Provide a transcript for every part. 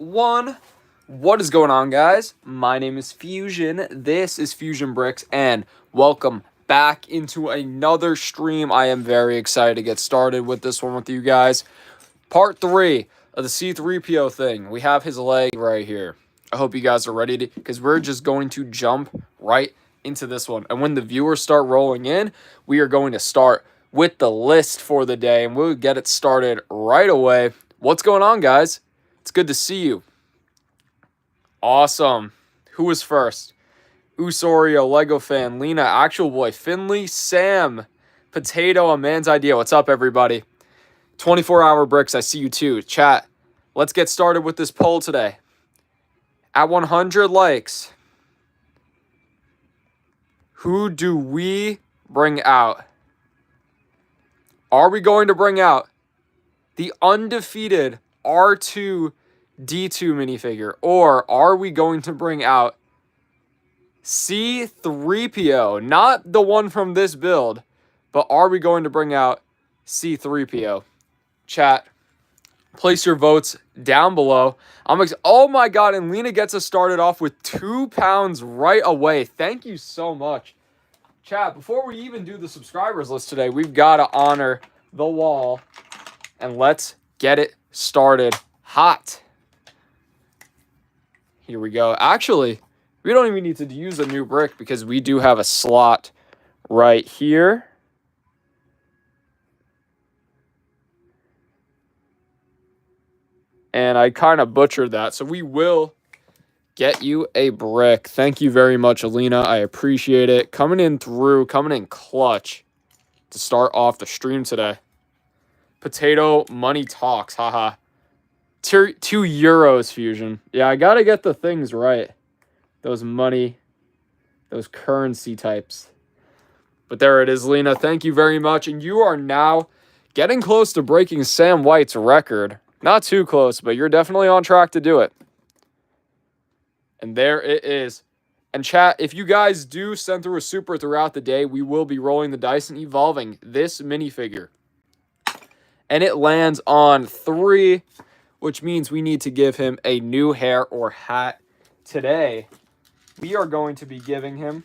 1. What is going on, guys? My name is Fusion. This is Fusion Bricks, and welcome back into another stream. I am very excited to get started with this one with you guys. Part 3 of the C-3PO thing. We have his leg right here. I hope you guys are ready because we're just going to jump right into this one. And when the viewers start rolling in, we are going to start with the list for the day, and we'll get it started right away. What's going on, guys? It's good to see you. Awesome. Who was first? Usorio, Lego Fan, Lena, Actual Boy, Finley, Sam, Potato, A Man's Idea. What's up, everybody? 24-hour bricks, I see you too. Chat, let's get started with this poll today. At 100 likes, who do we bring out? Are we going to bring out the undefeated R2-D2 minifigure, or are we going to bring out C-3PO? Not the one from this build, but are we going to bring out C-3PO? Chat, place your votes down below. Oh my god, and Lena gets us started off with 2 pounds right away. Thank you so much. Chat, before we even do the subscribers list today, we've got to honor the wall, and let's get it started hot. Here we go. Actually, we don't even need to use a new brick because we do have a slot right here. And I kind of butchered that, so we will get you a brick. Thank you very much, Alina. I appreciate it. Coming in clutch to start off the stream today. Potato money talks, haha. 2 euros, Fusion. Yeah, I gotta get the things right. Those currency types. But there it is, Lena. Thank you very much. And you are now getting close to breaking Sam White's record. Not too close, but you're definitely on track to do it. And there it is. And chat, if you guys do send through a super throughout the day, we will be rolling the dice and evolving this minifigure. And it lands on 3, which means we need to give him a new hair or hat. Today, we are going to be giving him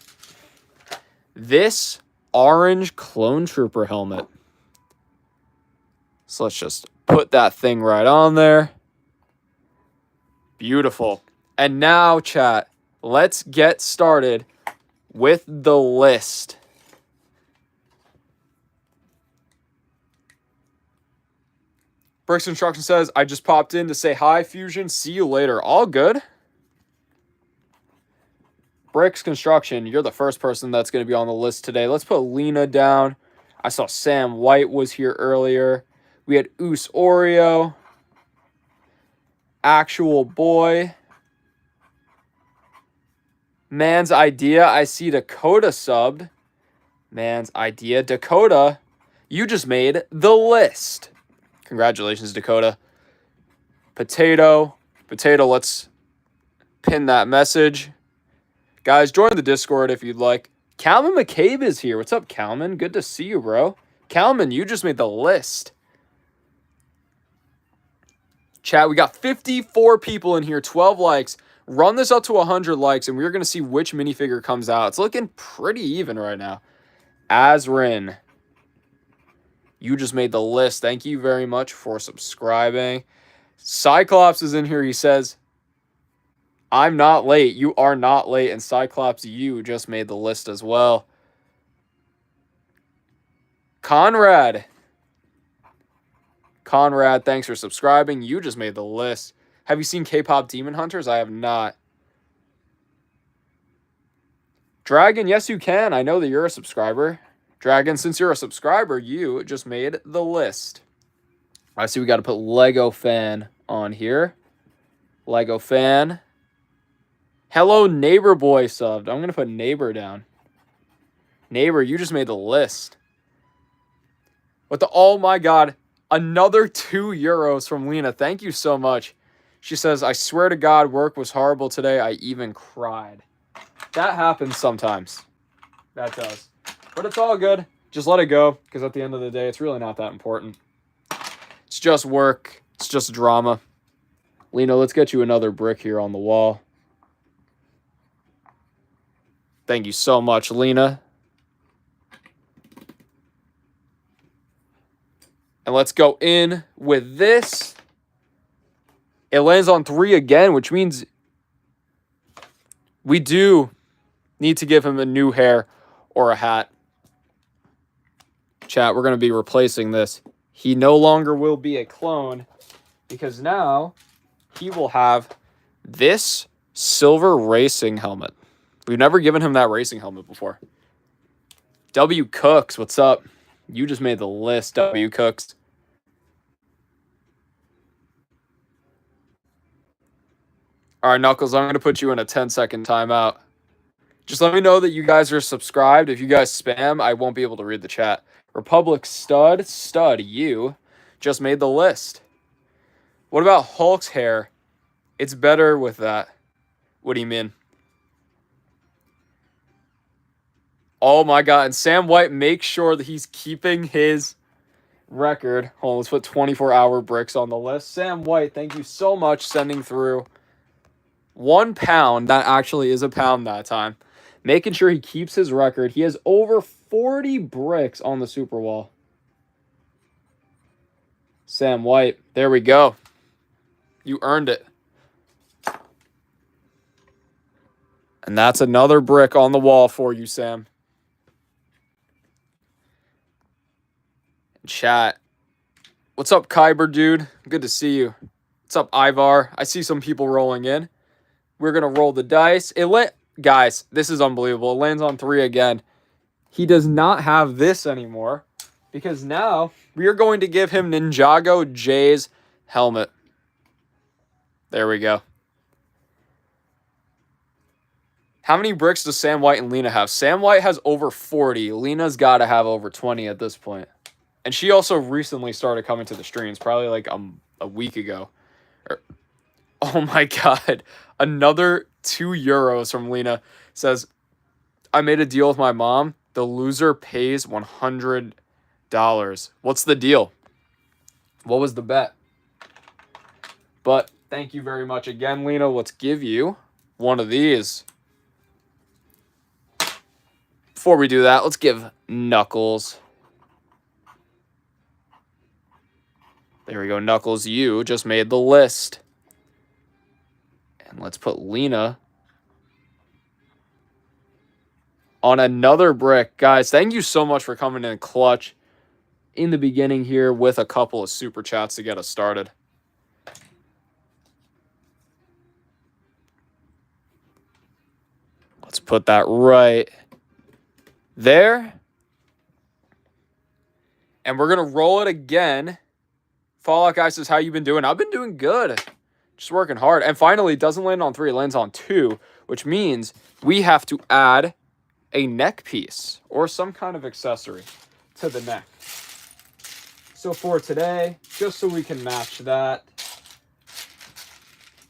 this orange Clone Trooper helmet. So let's just put that thing right on there. Beautiful. And now, chat, let's get started with the list. Bricks Instruction says, I just popped in to say hi, Fusion. See you later. All good. Bricks Construction, you're the first person that's going to be on the list today. Let's put Lena down. I saw Sam White was here earlier. We had Oreo. Actual Boy. Man's Idea. I see Dakota subbed. Man's Idea. Dakota, you just made the list. Congratulations, Dakota. Potato, let's pin that message. Guys, join the Discord if you'd like. Calvin McCabe is here. What's up, Calvin? Good to see you, bro. Calvin, you just made the list. Chat, we got 54 people in here, 12 likes. Run this up to 100 likes, and we're going to see which minifigure comes out. It's looking pretty even right now. Azrin, you just made the list. Thank you very much for subscribing. Cyclops is in here. He says, I'm not late. You are not late. And Cyclops, you just made the list as well. Conrad, thanks for subscribing. You just made the list. Have you seen K-Pop Demon Hunters? I have not. Dragon, yes you can. I know that you're a subscriber. Dragon, since you're a subscriber, you just made the list. I see we got to put Lego Fan on here. Lego Fan. Hello, Neighbor Boy subbed. I'm going to put Neighbor down. Neighbor, you just made the list. Oh my god. Another 2 euros from Lena. Thank you so much. She says, I swear to God, work was horrible today. I even cried. That happens sometimes. That does. But it's all good. Just let it go, because at the end of the day, it's really not that important. It's just work. It's just drama. Lena, let's get you another brick here on the wall. Thank you so much, Lena. And let's go in with this. It lands on 3 again, which means we do need to give him a new hair or a hat. Chat, we're going to be replacing this. He no longer will be a clone because now he will have this silver racing helmet. We've never given him that racing helmet before. W. Cooks, what's up? You just made the list, W. Cooks. All right, Knuckles, I'm going to put you in a 10-second timeout. Just let me know that you guys are subscribed. If you guys spam, I won't be able to read the chat. Republic Stud, you just made the list. What about Hulk's hair? It's better with that. What do you mean? Oh my God. And Sam White, make sure that he's keeping his record. Hold on, let's put 24-hour bricks on the list. Sam White, thank you so much sending through 1 pound. That actually is a pound that time. Making sure he keeps his record. He has over 40 bricks on the Super Wall. Sam White, there we go. You earned it. And that's another brick on the wall for you, Sam. Chat. What's up, Kyber dude? Good to see you. What's up, Ivar? I see some people rolling in. We're going to roll the dice. Guys, this is unbelievable. It lands on 3 again. He does not have this anymore because now we are going to give him Ninjago Jay's helmet. There we go. How many bricks does Sam White and Lena have? Sam White has over 40. Lena's got to have over 20 at this point. And she also recently started coming to the streams, probably like a week ago. Oh my God. Another €2 from Lena. Says, I made a deal with my mom. The loser pays $100. What's the deal? What was the bet? But thank you very much again, Lena. Let's give you one of these. Before we do that, let's give Knuckles. There we go, Knuckles. You just made the list. And let's put Lena on another brick. Guys, thank you so much for coming in clutch in the beginning here with a couple of super chats to get us started. Let's put that right there. And we're going to roll it again. Fallout Guy says, how you been doing? I've been doing good. Just working hard. And finally, it doesn't land on 3. It lands on 2, which means we have to add a neck piece or some kind of accessory to the neck. So for today, just so we can match that,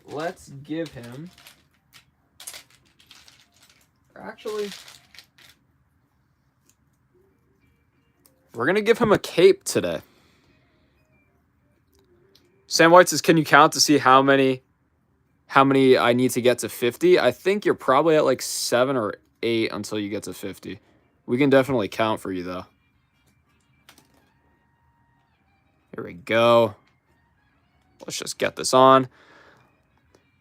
let's give him... Actually, we're going to give him a cape today. Sam White says, can you count to see how many I need to get to 50? I think you're probably at like 7 or 8 until you get to 50. We can definitely count for you, though. Here we go. Let's just get this on.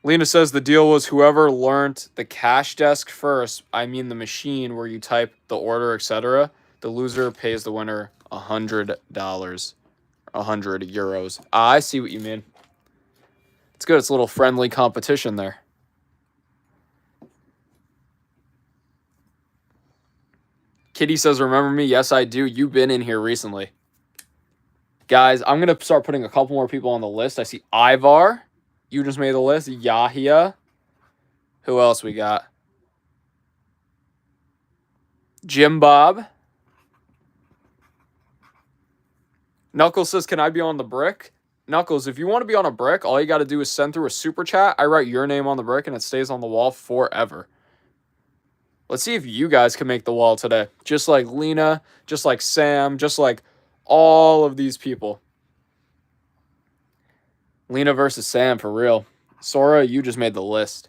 Lena says the deal was whoever learned the cash desk first, I mean the machine where you type the order, etc., the loser pays the winner $100. €100. I see what you mean. It's good. It's a little friendly competition there. Kitty says, remember me? Yes, I do. You've been in here recently. Guys, I'm going to start putting a couple more people on the list. I see Ivar. You just made the list. Yahia. Who else we got? Jim Bob. Knuckles says, can I be on the brick? Knuckles, if you want to be on a brick, all you got to do is send through a super chat. I write your name on the brick, and it stays on the wall forever. Let's see if you guys can make the wall today. Just like Lena, just like Sam, just like all of these people. Lena versus Sam, for real. Sora, you just made the list.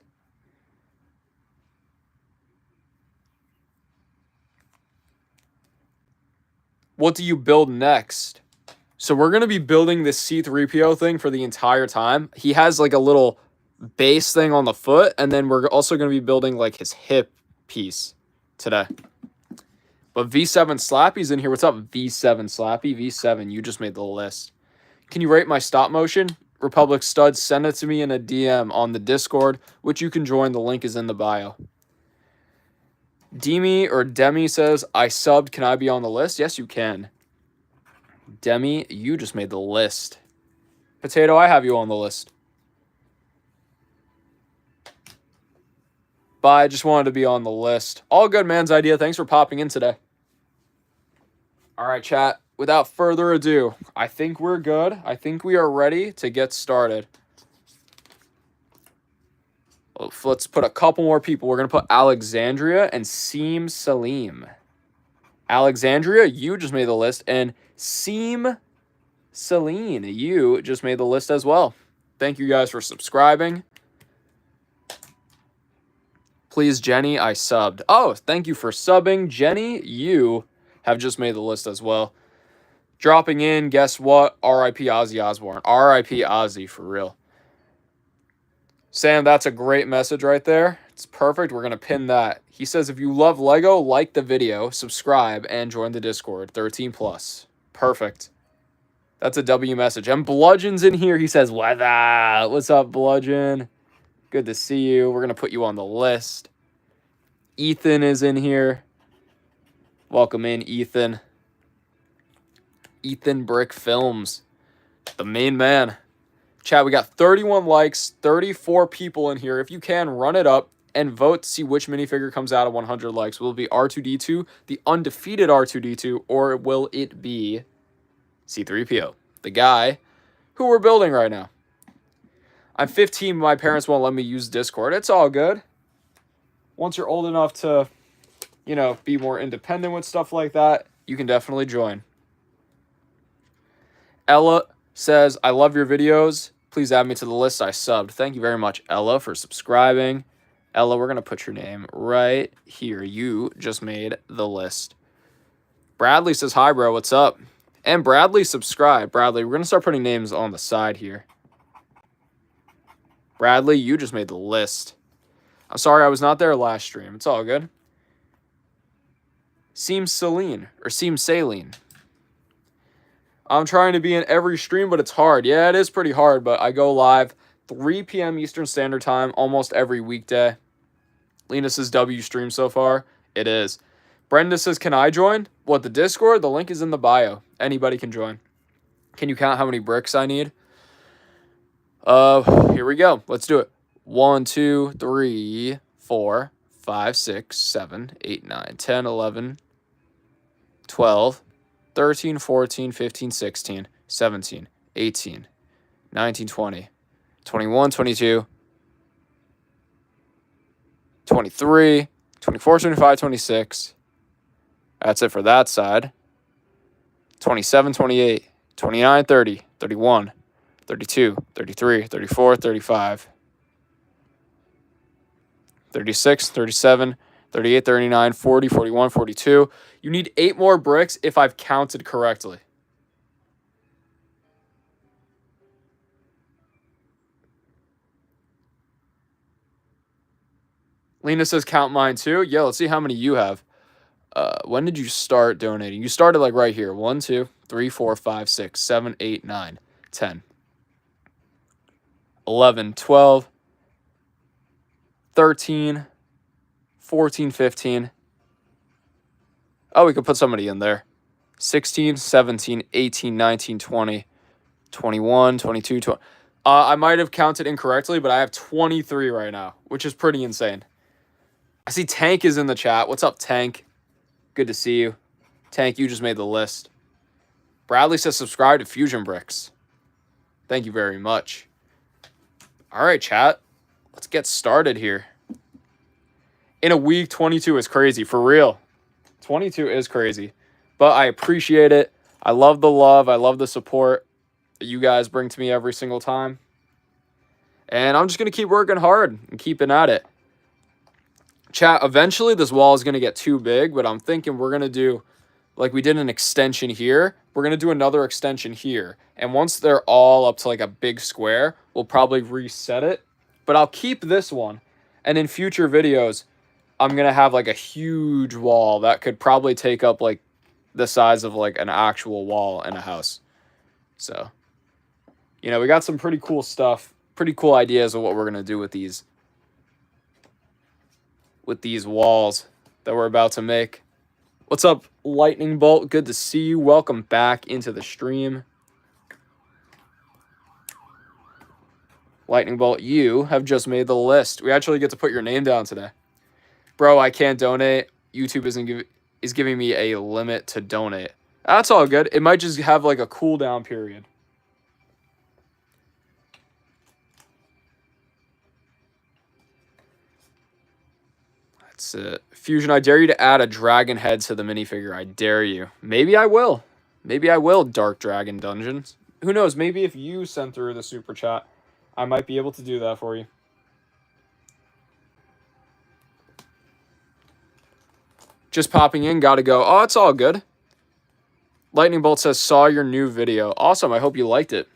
What do you build next? So we're going to be building this C-3PO thing for the entire time. He has like a little base thing on the foot, and then we're also going to be building like his hip piece today. But V7 Slappy's in here. What's up, V7 Slappy? V7, you just made the list. Can you rate my stop motion? Republic Studs, send it to me in a DM on the Discord, which you can join. The link is in the bio. Demi says, I subbed. Can I be on the list? Yes, you can. Demi, you just made the list. Potato, I have you on the list. Bye, I just wanted to be on the list. All good, man's idea. Thanks for popping in today. All right, chat. Without further ado, I think we're good. I think we are ready to get started. Let's put a couple more people. We're going to put Alexandria and Seem Salim. Alexandria, you just made the list. And Seem Celine, you just made the list as well. Thank you guys for subscribing. Please, Jenny, I subbed. Oh, thank you for subbing. Jenny, you have just made the list as well. Dropping in, guess what? R.I.P. Ozzy Osbourne. R.I.P. Ozzy, for real. Sam, that's a great message right there. It's perfect. We're going to pin that. He says, if you love Lego, like the video, subscribe, and join the Discord. 13+. Perfect. That's a W message. And Bludgeon's in here. He says, what's up, Bludgeon? Good to see you. We're going to put you on the list. Ethan is in here. Welcome in, Ethan. Ethan Brick Films. The main man. Chat, we got 31 likes, 34 people in here. If you can, run it up and vote to see which minifigure comes out of 100 likes. Will it be R2-D2, the undefeated R2-D2, or will it be C-3PO, the guy who we're building right now? I'm 15, my parents won't let me use Discord. It's all good. Once you're old enough to, you know, be more independent with stuff like that, you can definitely join. Ella says, I love your videos. Please add me to the list. I subbed. Thank you very much, Ella, for subscribing. Ella, we're going to put your name right here. You just made the list. Bradley says, hi, bro. What's up? And Bradley subscribed. Bradley, we're going to start putting names on the side here. Bradley, you just made the list. I'm sorry I was not there last stream. It's all good. Seem Saline. I'm trying to be in every stream, but it's hard. Yeah, it is pretty hard, but I go live 3 p.m. Eastern Standard Time almost every weekday. Lena says W stream so far. It is. Brenda says, can I join? What, the Discord? The link is in the bio. Anybody can join. Can you count how many bricks I need? Here we go. Let's do it. 1, 2, 3, 4, 5, 6, 7, 8, 9, 10, 11, 12, 13, 14, 15, 16, 17, 18, 19, 20, 21, 22, 23, 24, 25, 26. That's it for that side. 27, 28, 29, 30, 31, 32, 33, 34, 35, 36, 37, 38, 39, 40, 41, 42. You need 8 more bricks if I've counted correctly. Lena says count mine too. Yeah, let's see how many you have. When did you start donating? You started like right here. 1, 2, 3, 4, 5, 6, 7, 8, 9, 10, 11, 12, 13, 14, 15. Oh, we could put somebody in there. 16, 17, 18, 19, 20, 21, 22, 20. I might have counted incorrectly, but I have 23 right now, which is pretty insane. I see Tank is in the chat. What's up, Tank? Good to see you. Tank, you just made the list. Bradley says subscribe to Fusion Bricks. Thank you very much. All right, chat. Let's get started here. In a week, 22 is crazy. For real. 22 is crazy. But I appreciate it. I love the love. I love the support that you guys bring to me every single time. And I'm just going to keep working hard and keeping at it. Chat, eventually this wall is going to get too big, but I'm thinking we're going to do, like we did an extension here, we're going to do another extension here. And once they're all up to like a big square, we'll probably reset it. But I'll keep this one. And in future videos, I'm going to have like a huge wall that could probably take up like the size of like an actual wall in a house. So, you know, we got some pretty cool stuff, pretty cool ideas of what we're going to do with these walls that we're about to make. What's up, Lightning Bolt? Good to see you. Welcome back into the stream. Lightning Bolt, you have just made the list. We actually get to put your name down today. Bro, I can't donate. YouTube is giving me a limit to donate. That's all good. It might just have like a cooldown period. That's it. Fusion, I dare you to add a dragon head to the minifigure. I dare you. Maybe I will. Maybe I will, Dark Dragon Dungeons. Who knows? Maybe if you send through the super chat, I might be able to do that for you. Just popping in, gotta go. Oh, it's all good. Lightning Bolt says, saw your new video. Awesome, I hope you liked it.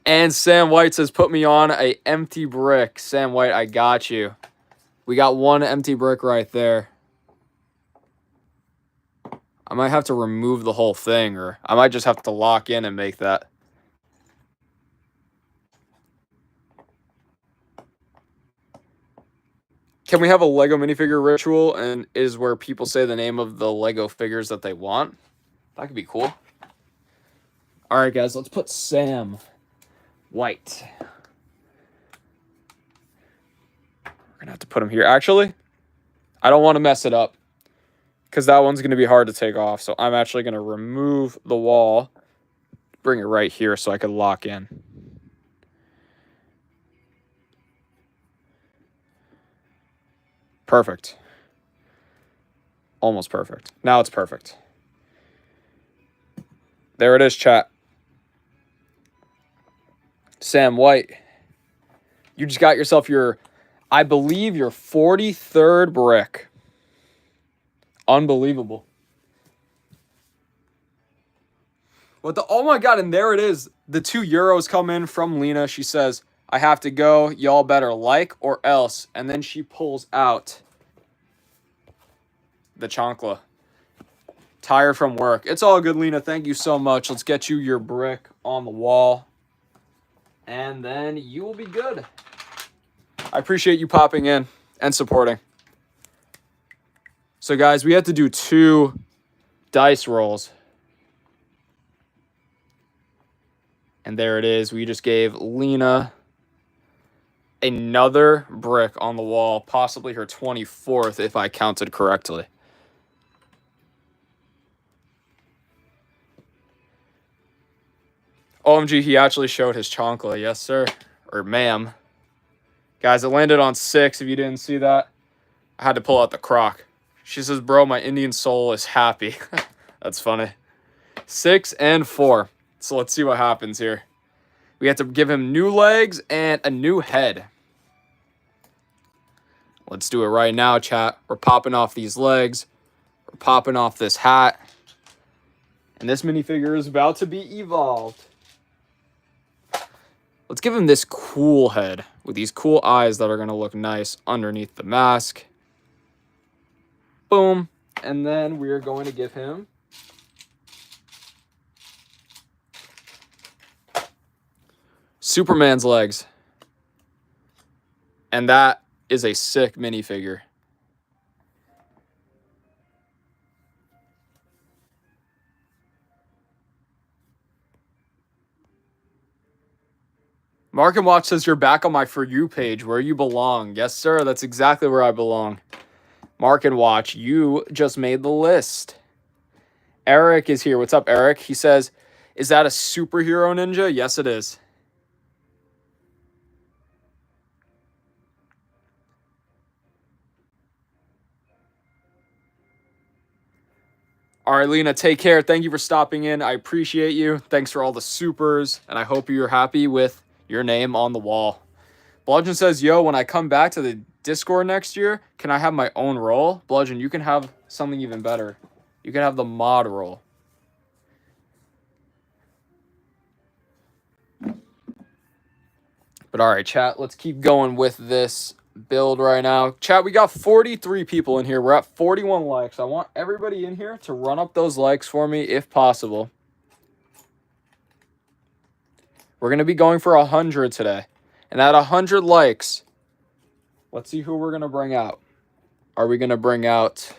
And Sam White says, put me on a empty brick. Sam White, I got you. We got one empty brick right there. I might have to remove the whole thing, or I might just have to lock in and make that. Can we have a Lego minifigure ritual and is where people say the name of the Lego figures that they want? That could be cool. All right, guys, let's put Sam White. We're going to have to put him here. Actually, I don't want to mess it up because that one's going to be hard to take off. So I'm actually going to remove the wall, bring it right here so I can lock in. Perfect. Almost perfect. Now it's perfect. There it is, chat. Sam White. You just got yourself your, I believe, your 43rd brick. Unbelievable. What the, oh my god, and there it is. The €2 come in from Lena. She says, I have to go. Y'all better like or else. And then she pulls out the chancla. Tired from work. It's all good, Lena. Thank you so much. Let's get you your brick on the wall. And then you will be good. I appreciate you popping in and supporting. So, guys, we have to do 2 dice rolls. And there it is. We just gave Lena another brick on the wall. Possibly her 24th, if I counted correctly. OMG, he actually showed his chancla. Yes, sir. Or ma'am. Guys, it landed on 6. If you didn't see that, I had to pull out the crock. She says, bro, my Indian soul is happy. That's funny. 6 and 4. So let's see what happens here. We have to give him new legs and a new head. Let's do it right now, chat. We're popping off these legs. We're popping off this hat. And this minifigure is about to be evolved. Let's give him this cool head with these cool eyes that are going to look nice underneath the mask. Boom. And then we're going to give him Superman's legs. And that is a sick minifigure. Mark and Watch says you're back on my For You page where you belong. Yes, sir. That's exactly where I belong. Mark and Watch, you just made the list. Eric is here. What's up, Eric? He says, is that a superhero ninja? Yes, it is. All right, Lena, take care. Thank you for stopping in. I appreciate you. Thanks for all the supers, and I hope you're happy with Your name on the wall. Bludgeon says, yo, when I come back to the Discord next year, can I have my own role? Bludgeon, you can have something even better. You can have the mod role. But all right, chat, let's keep going with this build right now. Chat, we got 43 people in here. We're at 41 likes. I want everybody in here to run up those likes for me if possible. We're going to be going for 100 today. And at 100 likes, let's see who we're going to bring out. Are we going to bring out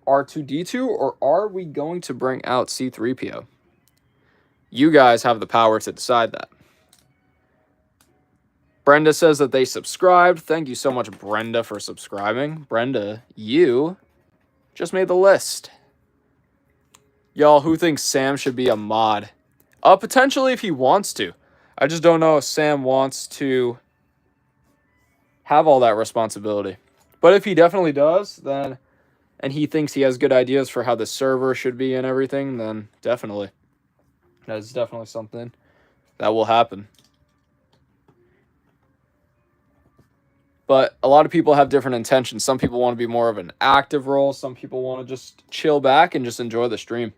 R2-D2 or are we going to bring out C-3PO? You guys have the power to decide that. Brenda says that they subscribed. Thank you so much, Brenda, for subscribing. Brenda, you just made the list. Y'all, who thinks Sam should be a mod? Potentially if he wants to. I just don't know if Sam wants to have all that responsibility. But if he definitely does, then, and he thinks he has good ideas for how the server should be and everything, then definitely. That is definitely something that will happen. But a lot of people have different intentions. Some people want to be more of an active role. Some people want to just chill back and just enjoy the stream.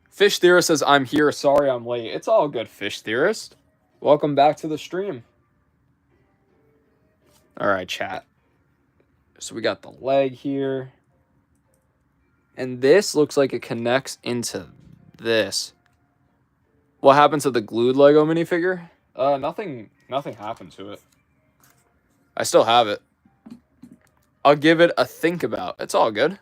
Fish Theorist says, I'm here. Sorry I'm late. It's all good, Fish Theorist. Welcome back to the stream. All right, chat. So we got the leg here. And this looks like it connects into this. What happened to the glued Lego minifigure? Nothing happened to it. I still have it. I'll give it a think about. It's all good.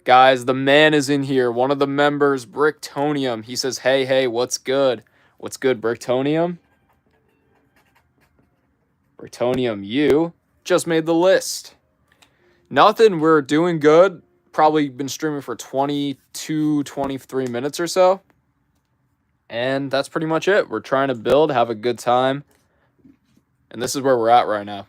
Guys, the man is in here. One of the members, Bricktonium. He says, hey, what's good? What's good, Bricktonium? Bricktonium, you just made the list. Nothing, we're doing good. Probably been streaming for 22, 23 minutes or so. And that's pretty much it. We're trying to build, have a good time. And this is where we're at right now.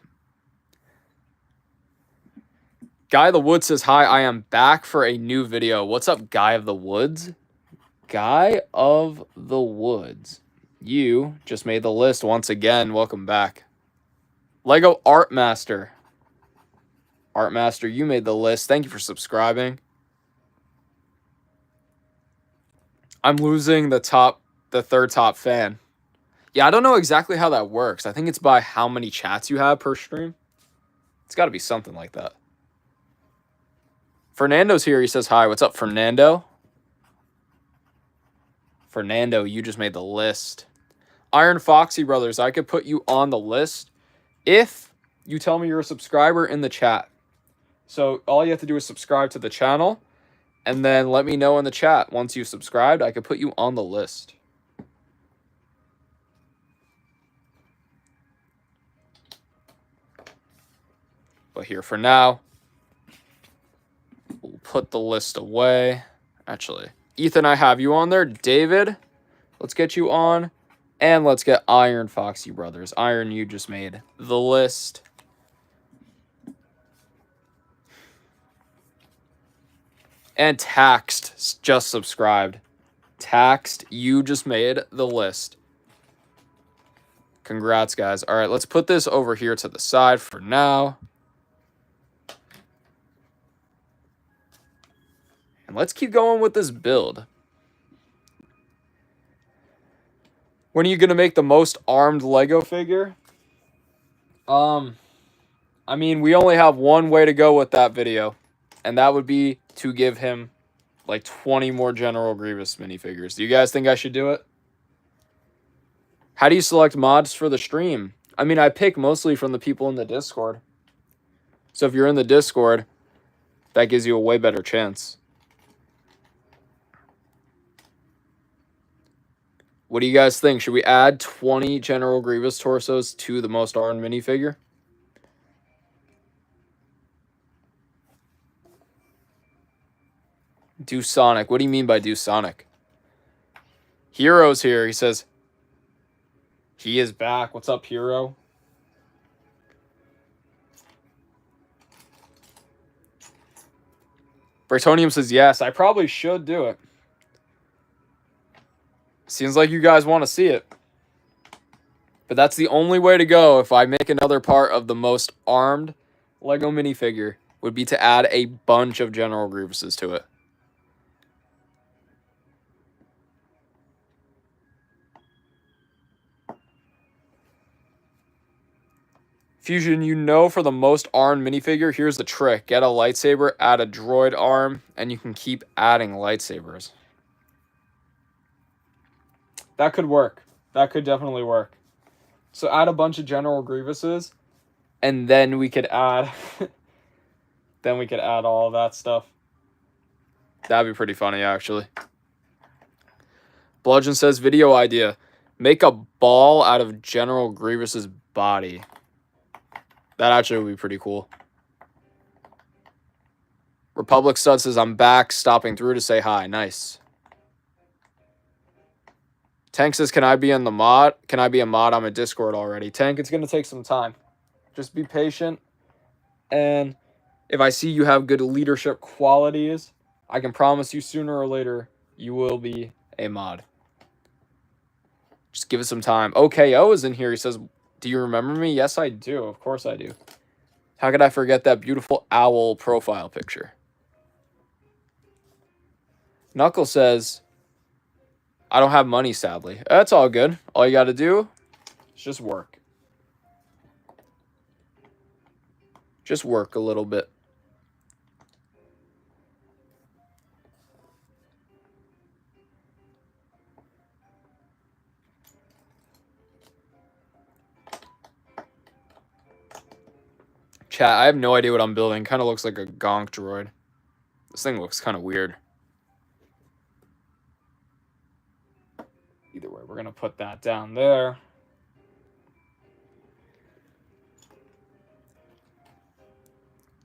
Guy of the Woods says, hi, I am back for a new video. What's up, Guy of the Woods? Guy of the Woods. You just made the list once again. Welcome back. Lego Art Master. Art Master, you made the list. Thank you for subscribing. I'm losing the third top fan. Yeah, I don't know exactly how that works. I think it's by how many chats you have per stream. It's got to be something like that. Fernando's here. He says, hi. What's up, Fernando? Fernando, you just made the list. Iron Foxy Brothers, I could put you on the list if you tell me you're a subscriber in the chat. So all you have to do is subscribe to the channel and then let me know in the chat. Once you've subscribed, I could put you on the list. But here for now, we'll put the list away. Actually, Ethan, I have you on there. David, let's get you on. And let's get Iron Foxy Brothers. Iron, you just made the list. And Taxed just subscribed. Taxed, you just made the list. Congrats, guys. All right, let's put this over here to the side for now. And let's keep going with this build. When are you going to make the most armed Lego figure? I mean, we only have one way to go with that video. And that would be to give him like 20 more General Grievous minifigures. Do you guys think I should do it? How do you select mods for the stream? I mean, I pick mostly from the people in the Discord. So if you're in the Discord, that gives you a way better chance. What do you guys think? Should we add 20 General Grievous torsos to the most armed minifigure? Do Sonic. What do you mean by do Sonic? Hero's here. He says, he is back. What's up, Hero? Bretonium says, yes, I probably should do it. Seems like you guys want to see it. But that's the only way to go if I make another part of the most armed Lego minifigure, would be to add a bunch of General Grievuses to it. Fusion, you know, for the most armed minifigure, here's the trick. Get a lightsaber, add a droid arm, and you can keep adding lightsabers. That could work. That could definitely work. So add a bunch of General Grievuses, and then we could add... then we could add all of that stuff. That'd be pretty funny, actually. Bludgeon says, video idea. Make a ball out of General Grievous's body. That actually would be pretty cool. Republic Stud says, I'm back, stopping through to say hi. Nice. Tank says, can I be in the mod? Can I be a mod? I'm a Discord already. Tank, it's going to take some time. Just be patient. And if I see you have good leadership qualities, I can promise you sooner or later you will be a mod. Just give it some time. OKO is in here. He says, do you remember me? Yes, I do. Of course I do. How could I forget that beautiful owl profile picture? Knuckle says, I don't have money, sadly. That's all good. All you got to do is just work. Just work a little bit. Chat, I have no idea what I'm building. Kind of looks like a gonk droid. This thing looks kind of weird. Either way, we're going to put that down there.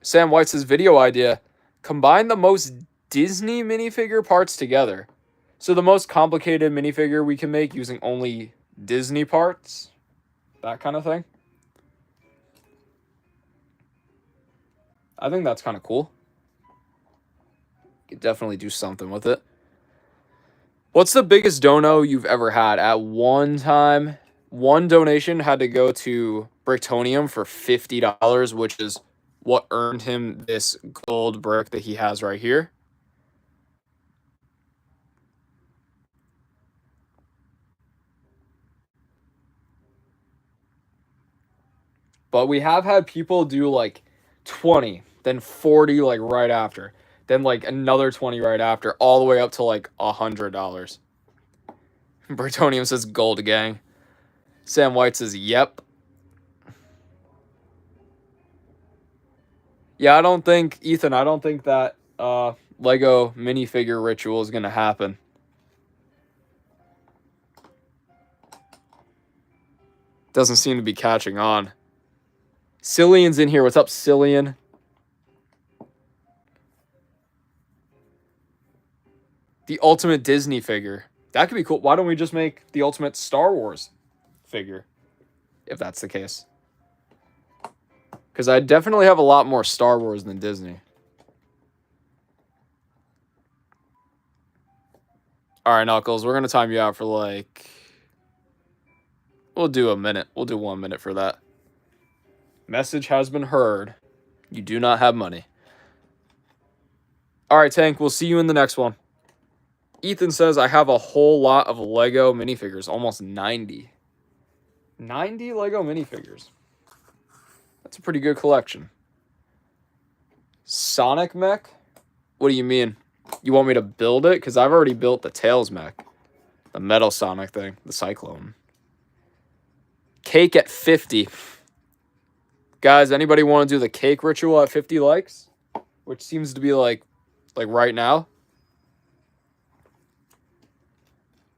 Sam White's video idea. Combine the most Disney minifigure parts together. So the most complicated minifigure we can make using only Disney parts. That kind of thing. I think that's kind of cool. You could definitely do something with it. What's the biggest dono you've ever had? At one time, one donation had to go to Bricktonium for $50, which is what earned him this gold brick that he has right here. But we have had people do like 20, then 40 like right after, then like another 20 right after, all the way up to like $100. Bretonium says gold gang. Sam White says yep. Yeah, I don't think, Ethan, I don't think that Lego minifigure ritual is gonna happen. Doesn't seem to be catching on. Cillian's in here. What's up, Cillian? The ultimate Disney figure. That could be cool. Why don't we just make the ultimate Star Wars figure? If that's the case. Because I definitely have a lot more Star Wars than Disney. Alright, Knuckles. We're going to time you out for like... We'll do a minute. We'll do 1 minute for that. Message has been heard. You do not have money. Alright, Tank. We'll see you in the next one. Ethan says, I have a whole lot of Lego minifigures. Almost 90. 90 Lego minifigures. That's a pretty good collection. Sonic mech? What do you mean? You want me to build it? Because I've already built the Tails mech. The Metal Sonic thing. The Cyclone. Cake at 50. Guys, anybody want to do the cake ritual at 50 likes? Which seems to be like right now.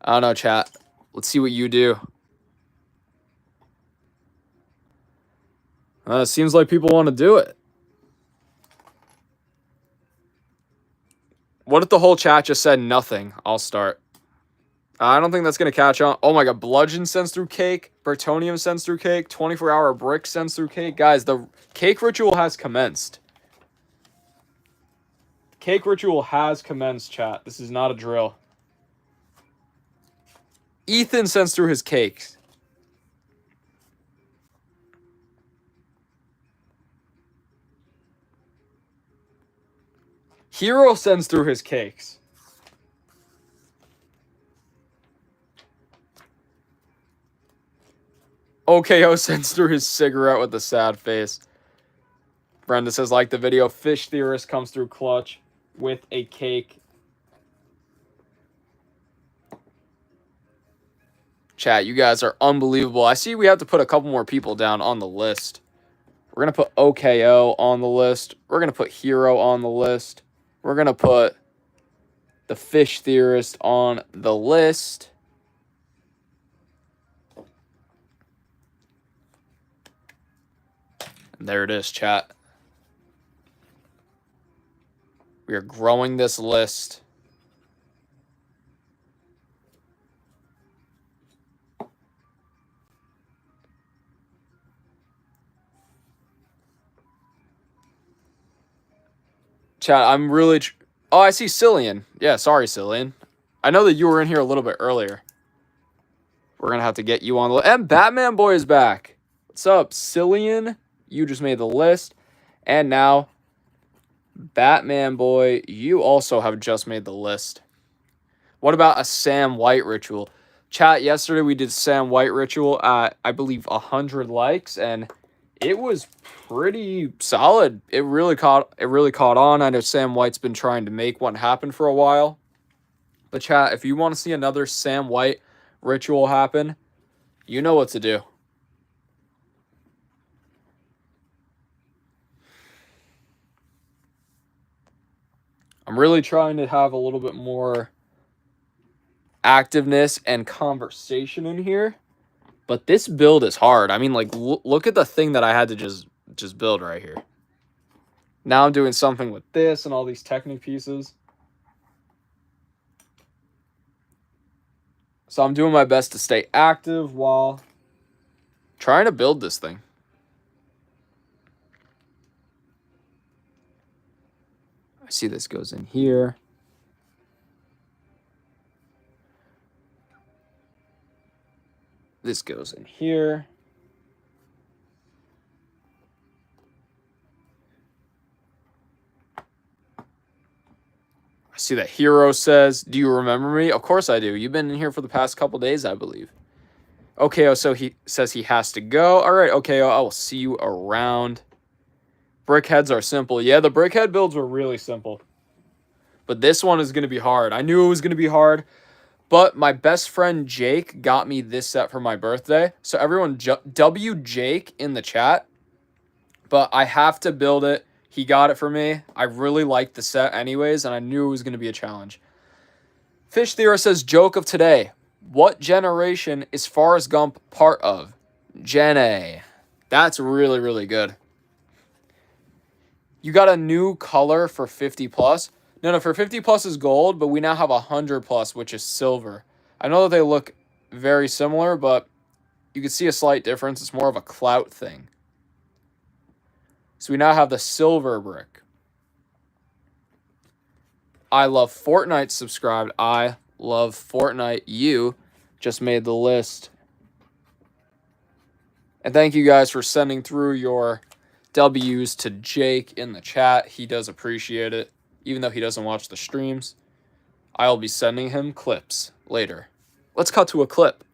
I don't know, chat. Let's see what you do. It seems like people want to do it. What if the whole chat just said nothing? I'll start. I don't think that's going to catch on. Oh my god, Bludgeon sends through cake. Bertonium sends through cake. 24-hour Brick sends through cake. Guys, the cake ritual has commenced. Cake ritual has commenced, chat. This is not a drill. Ethan sends through his cakes. Hero sends through his cakes. OKO sends through his cigarette with a sad face. Brenda says, like the video, Fish Theorist comes through clutch with a cake. Chat, you guys are unbelievable. I see we have to put a couple more people down on the list. We're going to put OKO on the list. We're going to put Hero on the list. We're going to put the Fish Theorist on the list. And there it is, chat. We are growing this list. Chat, I'm really... Oh, I see Cillian. Yeah, sorry, Cillian. I know that you were in here a little bit earlier. We're going to have to get you on the list. And Batman Boy is back. What's up, Cillian? You just made the list. And now, Batman Boy, you also have just made the list. What about a Sam White ritual? Chat, yesterday we did Sam White ritual at, I believe, 100 likes. And it was pretty solid. It really caught on. I know Sam White's been trying to make one happen for a while. But chat, if you want to see another Sam White ritual happen, you know what to do. I'm really trying to have a little bit more activeness and conversation in here. But this build is hard. I mean, like, look at the thing that I had to just build right here. Now I'm doing something with this and all these Technic pieces. So I'm doing my best to stay active while trying to build this thing. I see this goes in here. This goes in here. I see that Hero says, do you remember me? Of course I do. You've been in here for the past couple days, I believe. Okay, so he says he has to go. All right, okay, I will see you around. Brickheads are simple. Yeah, the brickhead builds were really simple. But this one is going to be hard. I knew it was going to be hard. But my best friend Jake got me this set for my birthday. So everyone, W Jake in the chat. But I have to build it. He got it for me. I really liked the set anyways, and I knew it was going to be a challenge. Fish Theorist says, joke of today. What generation is Forrest Gump part of? Gen A. That's really, really good. You got a new color for 50 plus. No, for 50 plus is gold, but we now have 100 plus, which is silver. I know that they look very similar, but you can see a slight difference. It's more of a clout thing. So we now have the silver brick. I love Fortnite subscribed. I love Fortnite. You just made the list. And thank you guys for sending through your W's to Jake in the chat. He does appreciate it. Even though he doesn't watch the streams, I'll be sending him clips later. Let's cut to a clip.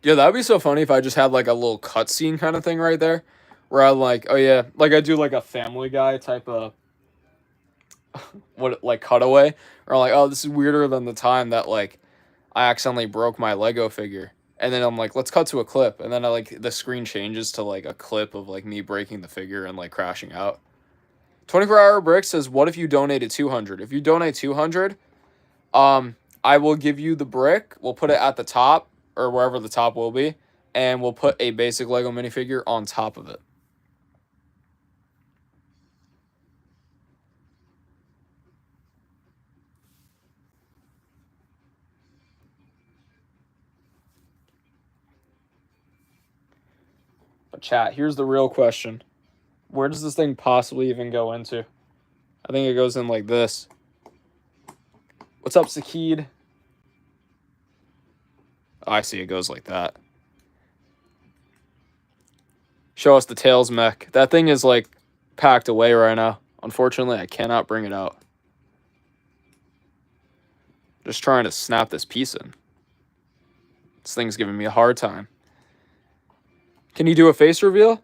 Yeah, that would be so funny if I just had like a little cutscene kind of thing right there. Where I'm like, oh yeah, like I do like a Family Guy type of like cutaway. Or I'm like, oh, this is weirder than the time that like I accidentally broke my Lego figure. And then I'm like, let's cut to a clip. And then the screen changes to like a clip of like me breaking the figure and like crashing out. 24-hour Brick says, what if you donated 200? If you donate 200, I will give you the brick. We'll put it at the top or wherever the top will be. And we'll put a basic Lego minifigure on top of it. But chat, here's the real question. Where does this thing possibly even go into? I think it goes in like this. What's up, Sakid? Oh, I see it goes like that. Show us the Tails mech. That thing is like packed away right now. Unfortunately, I cannot bring it out. Just trying to snap this piece in. This thing's giving me a hard time. Can you do a face reveal?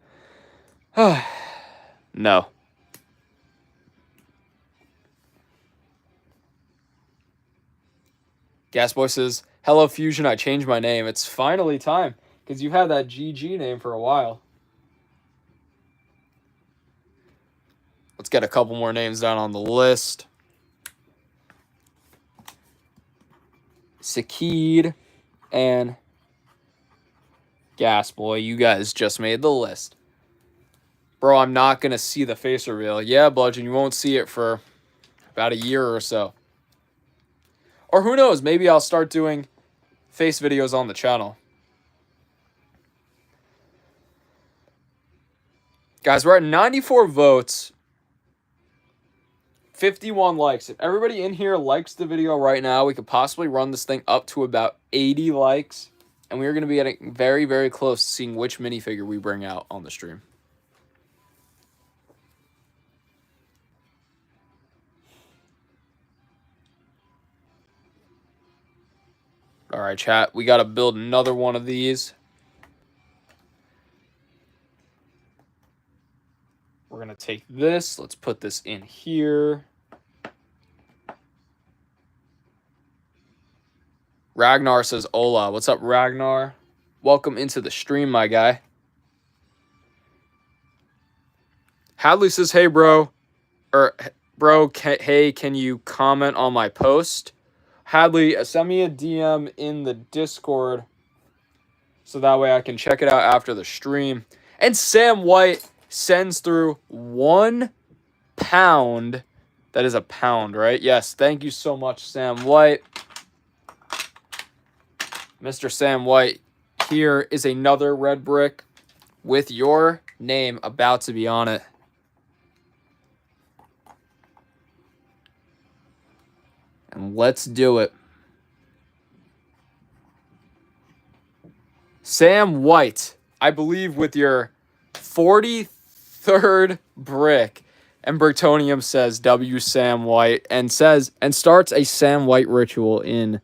No. Gasboy says, hello, Fusion, I changed my name. It's finally time, because you've had that GG name for a while. Let's get a couple more names down on the list. Sakid and Gasboy, you guys just made the list. Bro, I'm not going to see the face reveal. Yeah, Bludgeon, you won't see it for about a year or so. Or who knows, maybe I'll start doing face videos on the channel. Guys, we're at 94 votes. 51 likes. If everybody in here likes the video right now, we could possibly run this thing up to about 80 likes. And we are going to be getting very, very close to seeing which minifigure we bring out on the stream. All right, chat. We got to build another one of these. We're going to take this. Let's put this in here. Ragnar says, hola. What's up, Ragnar? Welcome into the stream, my guy. Hadley says, hey, bro. Hey, can you comment on my post? Hadley, send me a DM in the Discord so that way I can check it out after the stream. And Sam White sends through £1. That is a pound, right? Yes, thank you so much, Sam White. Mr. Sam White, here is another red brick with your name about to be on it. And let's do it. Sam White, I believe with your 43rd brick. And Bertonium says W Sam White and starts a Sam White ritual in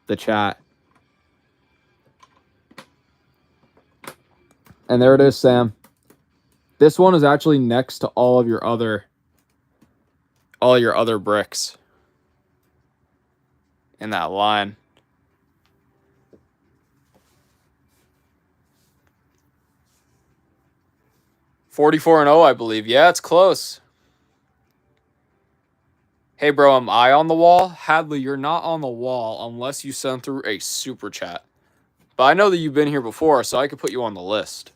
the chat. And there it is, Sam. This one is actually next to all your other bricks in that line. $44-0, I believe. Yeah, it's close. Hey, bro, am I on the wall? Hadley, you're not on the wall unless you send through a super chat. But I know that you've been here before, so I could put you on the list.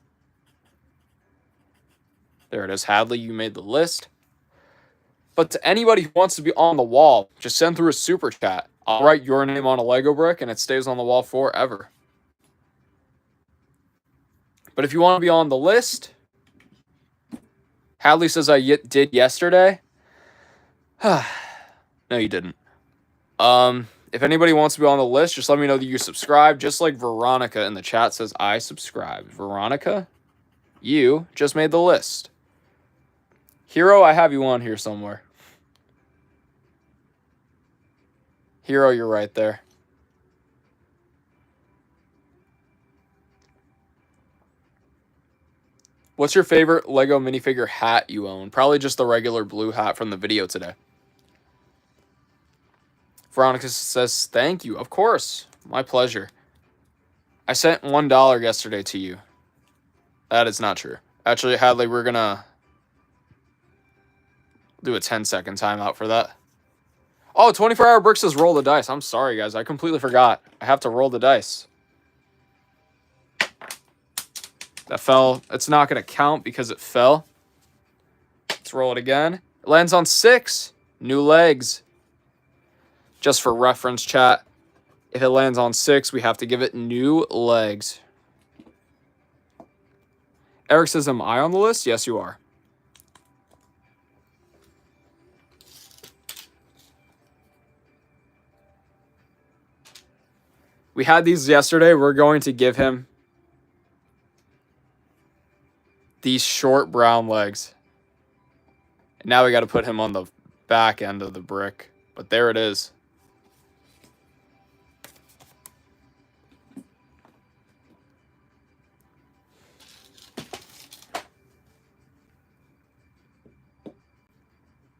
There it is, Hadley. You made the list. But to anybody who wants to be on the wall, just send through a super chat. I'll write your name on a Lego brick, and it stays on the wall forever. But if you want to be on the list, Hadley says I did yesterday. No, you didn't. If anybody wants to be on the list, just let me know that you subscribe. Just like Veronica in the chat says, I subscribe. Veronica, you just made the list. Hero, I have you on here somewhere. Hero, you're right there. What's your favorite Lego minifigure hat you own? Probably just the regular blue hat from the video today. Veronica says, thank you. Of course. My pleasure. I sent $1 yesterday to you. That is not true. Actually, Hadley, we're going to do a 10-second timeout for that. Oh, 24-hour brick says roll the dice. I'm sorry, guys. I completely forgot. I have to roll the dice. That fell. It's not going to count because it fell. Let's roll it again. It lands on 6. New legs. Just for reference, chat. If it lands on 6, we have to give it new legs. Eric says, am I on the list? Yes, you are. We had these yesterday. We're going to give him these short brown legs. And now we got to put him on the back end of the brick. But there it is.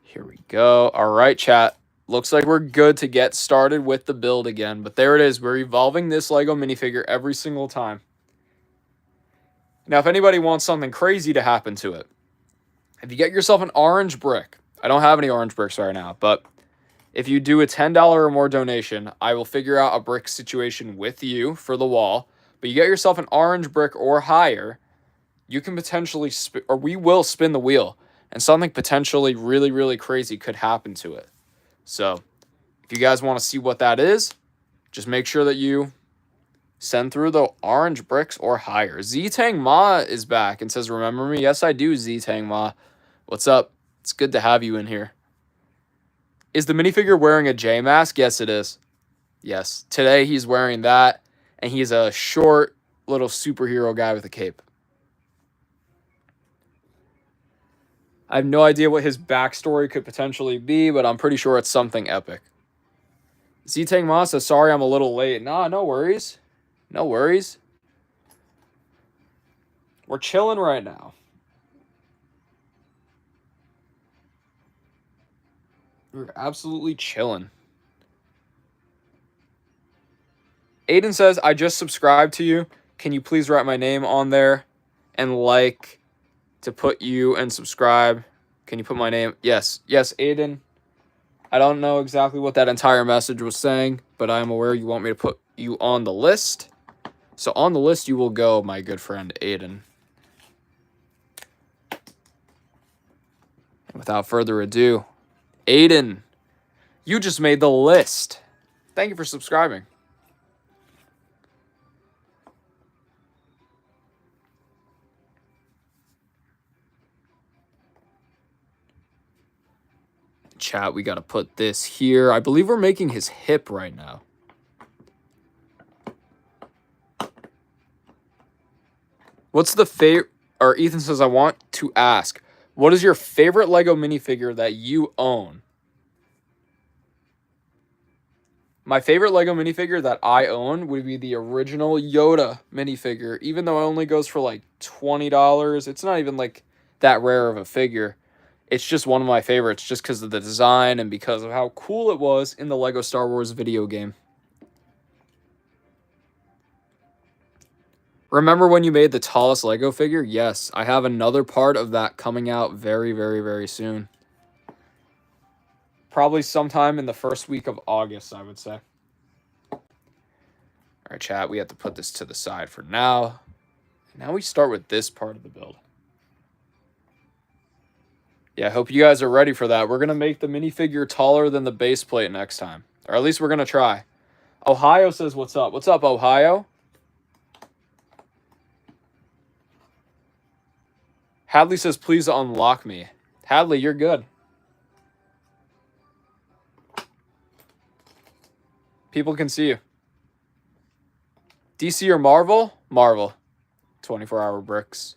Here we go. All right, chat. Looks like we're good to get started with the build again. But there it is. We're evolving this Lego minifigure every single time. Now, if anybody wants something crazy to happen to it, if you get yourself an orange brick, I don't have any orange bricks right now, but if you do a $10 or more donation, I will figure out a brick situation with you for the wall. But you get yourself an orange brick or higher, you can potentially, or we will spin the wheel, and something potentially really, really crazy could happen to it. So if you guys want to see what that is, just make sure that you send through the orange bricks or higher. Z-Tang Ma is back and says, remember me? Yes, I do, Z-Tang Ma. What's up? It's good to have you in here. Is the minifigure wearing a J mask? Yes, it is. Yes. Today he's wearing that, and he's a short little superhero guy with a cape. I have no idea what his backstory could potentially be, but I'm pretty sure it's something epic. Z-Tang Ma says, sorry I'm a little late. Nah, no worries. No worries. We're chilling right now. We're absolutely chilling. Aiden says, I just subscribed to you. Can you please write my name on there and like to put you and subscribe? Can you put my name? Yes. Yes, Aiden. I don't know exactly what that entire message was saying, but I am aware you want me to put you on the list. So on the list you will go, my good friend Aiden. And without further ado, Aiden, you just made the list. Thank you for subscribing. Chat, we got to put this here. I believe we're making his hip right now. What's the favorite? Or Ethan says, I want to ask, what is your favorite Lego minifigure that you own? My favorite Lego minifigure that I own would be the original Yoda minifigure, even though it only goes for like $20. It's not even like that rare of a figure. It's just one of my favorites just because of the design and because of how cool it was in the Lego Star Wars video game. Remember when you made the tallest Lego figure? Yes, I have another part of that coming out very, very, very soon. Probably sometime in the first week of August, I would say. All right, chat, we have to put this to the side for now. Now we start with this part of the build. Yeah, I hope you guys are ready for that. We're going to make the minifigure taller than the base plate next time. Or at least we're going to try. Ohio says, what's up? What's up, Ohio? Hadley says, please unlock me. Hadley, you're good. People can see you. DC or Marvel? Marvel. 24-hour bricks.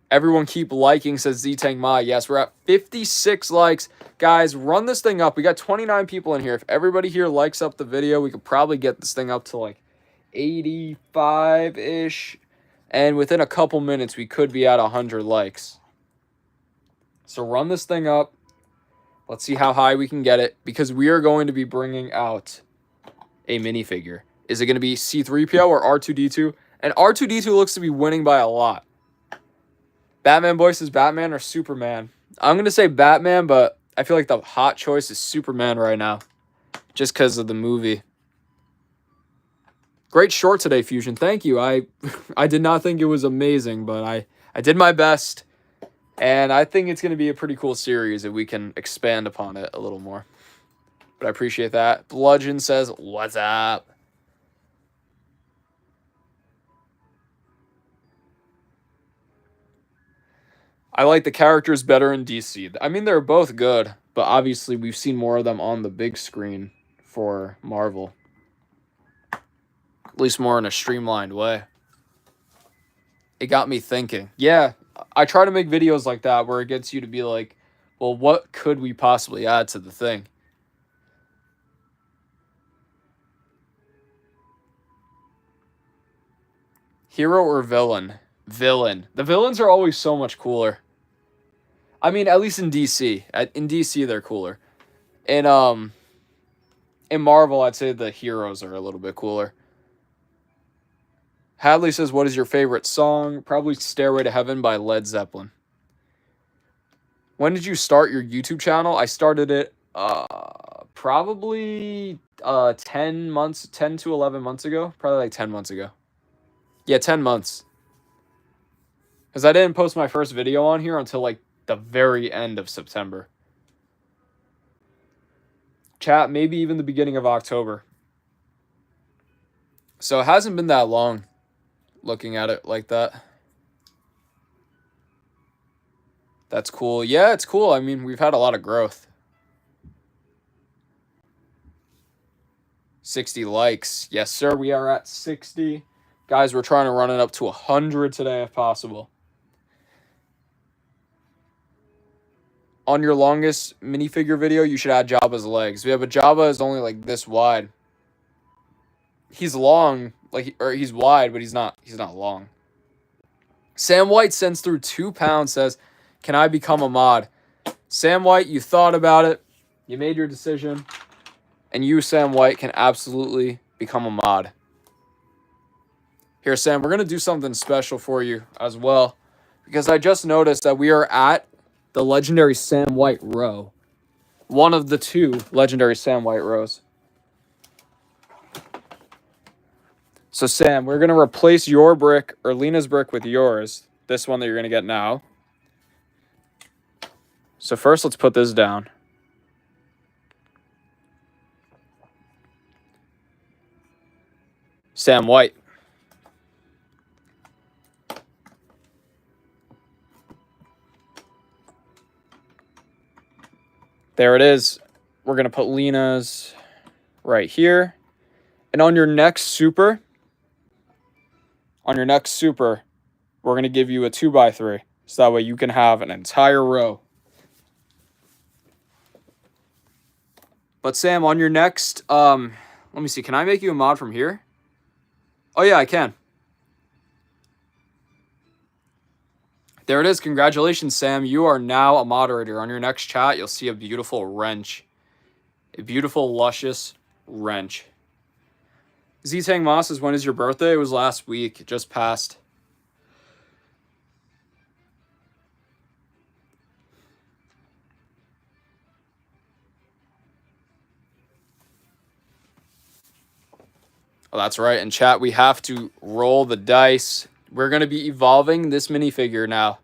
Everyone keep liking, says Z-Tang Ma. Yes, we're at 56 likes. Guys, run this thing up. We got 29 people in here. If everybody here likes up the video, we could probably get this thing up to like 85-ish. And within a couple minutes, we could be at 100 likes. So run this thing up. Let's see how high we can get it, because we are going to be bringing out a minifigure. Is it going to be C-3PO or R2-D2? And R2-D2 looks to be winning by a lot. Batman Boy says Batman or Superman. I'm going to say Batman, but I feel like the hot choice is Superman right now, just because of the movie. Great short today, Fusion. Thank you. I did not think it was amazing, but I did my best. And I think it's going to be a pretty cool series if we can expand upon it a little more. But I appreciate that. Bludgeon says, what's up? I like the characters better in DC. I mean, they're both good, but obviously we've seen more of them on the big screen for Marvel. At least more in a streamlined way. It got me thinking. Yeah, I try to make videos like that where it gets you to be like, well, what could we possibly add to the thing? Hero or villain? Villain. The villains are always so much cooler. I mean, at least in DC. In DC, they're cooler. In Marvel, I'd say the heroes are a little bit cooler. Hadley says, what is your favorite song? Probably Stairway to Heaven by Led Zeppelin. When did you start your YouTube channel? I started it probably 10 to 11 months ago. Probably like 10 months ago. Yeah, 10 months. Because I didn't post my first video on here until like the very end of September. Chat, maybe even the beginning of October. So it hasn't been that long looking at it like that. That's cool. Yeah, it's cool. I mean, we've had a lot of growth. 60 likes. Yes, sir. We are at 60. Guys, we're trying to run it up to 100 today if possible. On your longest minifigure video, you should add Jabba's legs. Yeah, but Jabba is only like this wide. He's long, or he's wide, but he's not long. Sam White sends through £2, says, can I become a mod? Sam White, you thought about it. You made your decision. And you, Sam White, can absolutely become a mod. Here, Sam, we're going to do something special for you as well. Because I just noticed that we are at the legendary Sam White row. One of the 2 legendary Sam White rows. So, Sam, we're going to replace your brick, or Lena's brick, with yours. This one that you're going to get now. So first, let's put this down. Sam White. There it is. We're going to put Lena's right here. And on your next super, we're going to give you a 2x3. So that way you can have an entire row. But Sam, on your next, let me see. Can I make you a mod from here? Oh, yeah, I can. There it is. Congratulations, Sam. You are now a moderator. On your next chat, you'll see a beautiful wrench. A beautiful, luscious wrench. Z-Tang Moss says, when is your birthday? It was last week. It just passed. Oh, that's right. In chat, we have to roll the dice. We're going to be evolving this minifigure now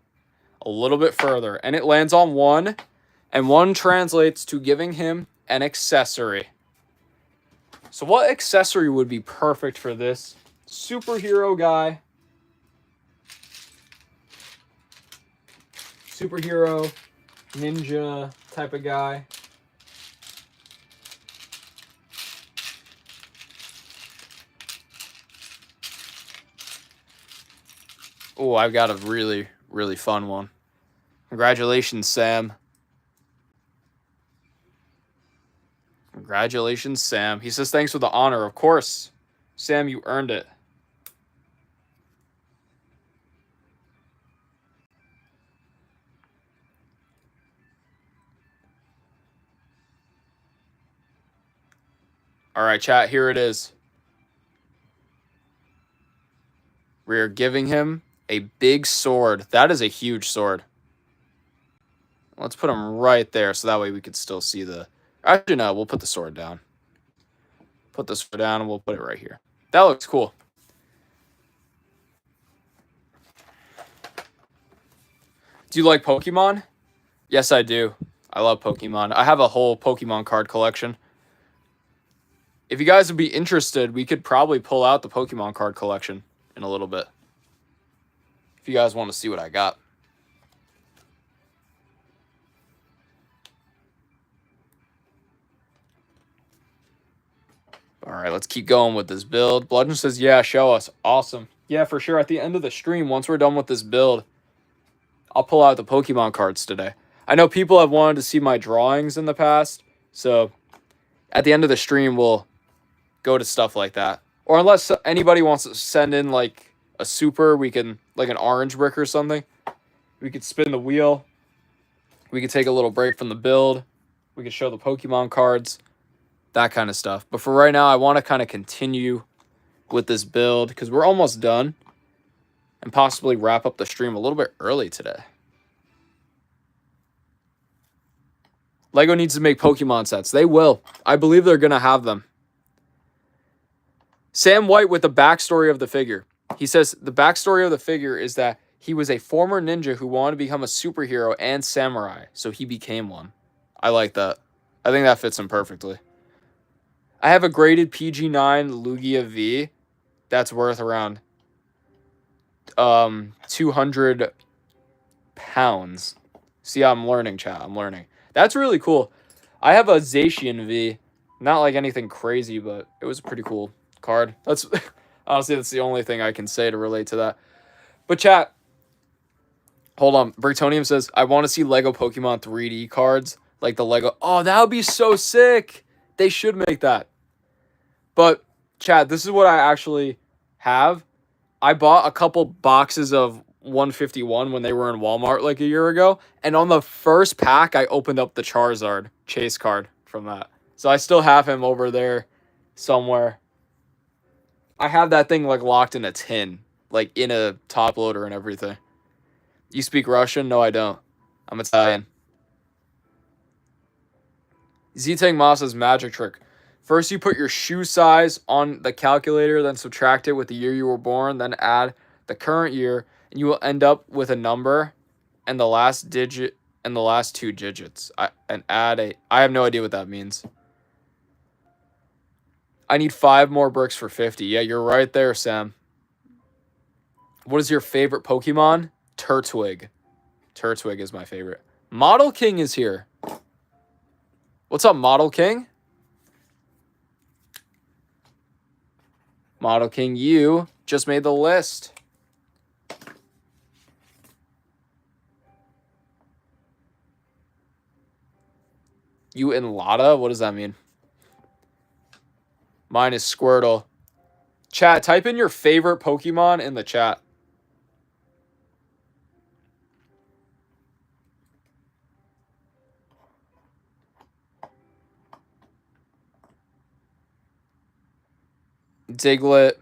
a little bit further. And it lands on 1. And 1 translates to giving him an accessory. So what accessory would be perfect for this superhero guy? Superhero, ninja type of guy. Oh, I've got a really, really fun one. Congratulations, Sam. Congratulations, Sam. He says, thanks for the honor. Of course. Sam, you earned it. All right, chat, here it is. We are giving him a big sword. That is a huge sword. Let's put him right there so that way we could still see the... Actually, no, we'll put the sword down. Put the sword down and we'll put it right here. That looks cool. Do you like Pokemon? Yes, I do. I love Pokemon. I have a whole Pokemon card collection. If you guys would be interested, we could probably pull out the Pokemon card collection in a little bit. If you guys want to see what I got. All right, let's keep going with this build. Bludgeon says, yeah, show us. Awesome. Yeah, for sure. At the end of the stream, once we're done with this build, I'll pull out the Pokemon cards today. I know people have wanted to see my drawings in the past, so at the end of the stream, we'll go to stuff like that. Or unless anybody wants to send in, like, a super, we can, like an orange brick or something. We could spin the wheel. We could take a little break from the build. We could show the Pokemon cards. That kind of stuff. But for right now, I want to kind of continue with this build because we're almost done and possibly wrap up the stream a little bit early today. Lego needs to make Pokemon sets. They will. I believe they're going to have them. Sam White with the backstory of the figure. He says the backstory of the figure is that he was a former ninja who wanted to become a superhero and samurai, so he became one. I like that. I think that fits him perfectly. I have a graded PG9 Lugia V that's worth around 200 pounds. See, I'm learning, chat. I'm learning. That's really cool. I have a Zacian V. Not like anything crazy, but it was a pretty cool card. That's honestly, that's the only thing I can say to relate to that. But chat, hold on. Britonium says, I want to see Lego Pokemon 3D cards. Like the Lego. Oh, that would be so sick. They should make that. But, chat, this is what I actually have. I bought a couple boxes of 151 when they were in Walmart like a year ago. And on the first pack, I opened up the Charizard chase card from that. So I still have him over there somewhere. I have that thing like locked in a tin. Like in a top loader and everything. You speak Russian? No, I don't. I'm Italian. Z-Tank Masa's magic trick. First, you put your shoe size on the calculator, then subtract it with the year you were born, then add the current year, and you will end up with a number and the last digit and the last two digits. I have no idea what that means. I need 5 more bricks for 50. Yeah, you're right there, Sam. What is your favorite Pokemon? Turtwig. Turtwig is my favorite. Model King is here. What's up, Model King? Model King, you just made the list. You and Lotta? What does that mean? Mine is Squirtle. Chat, type in your favorite Pokemon in the chat. Diglett.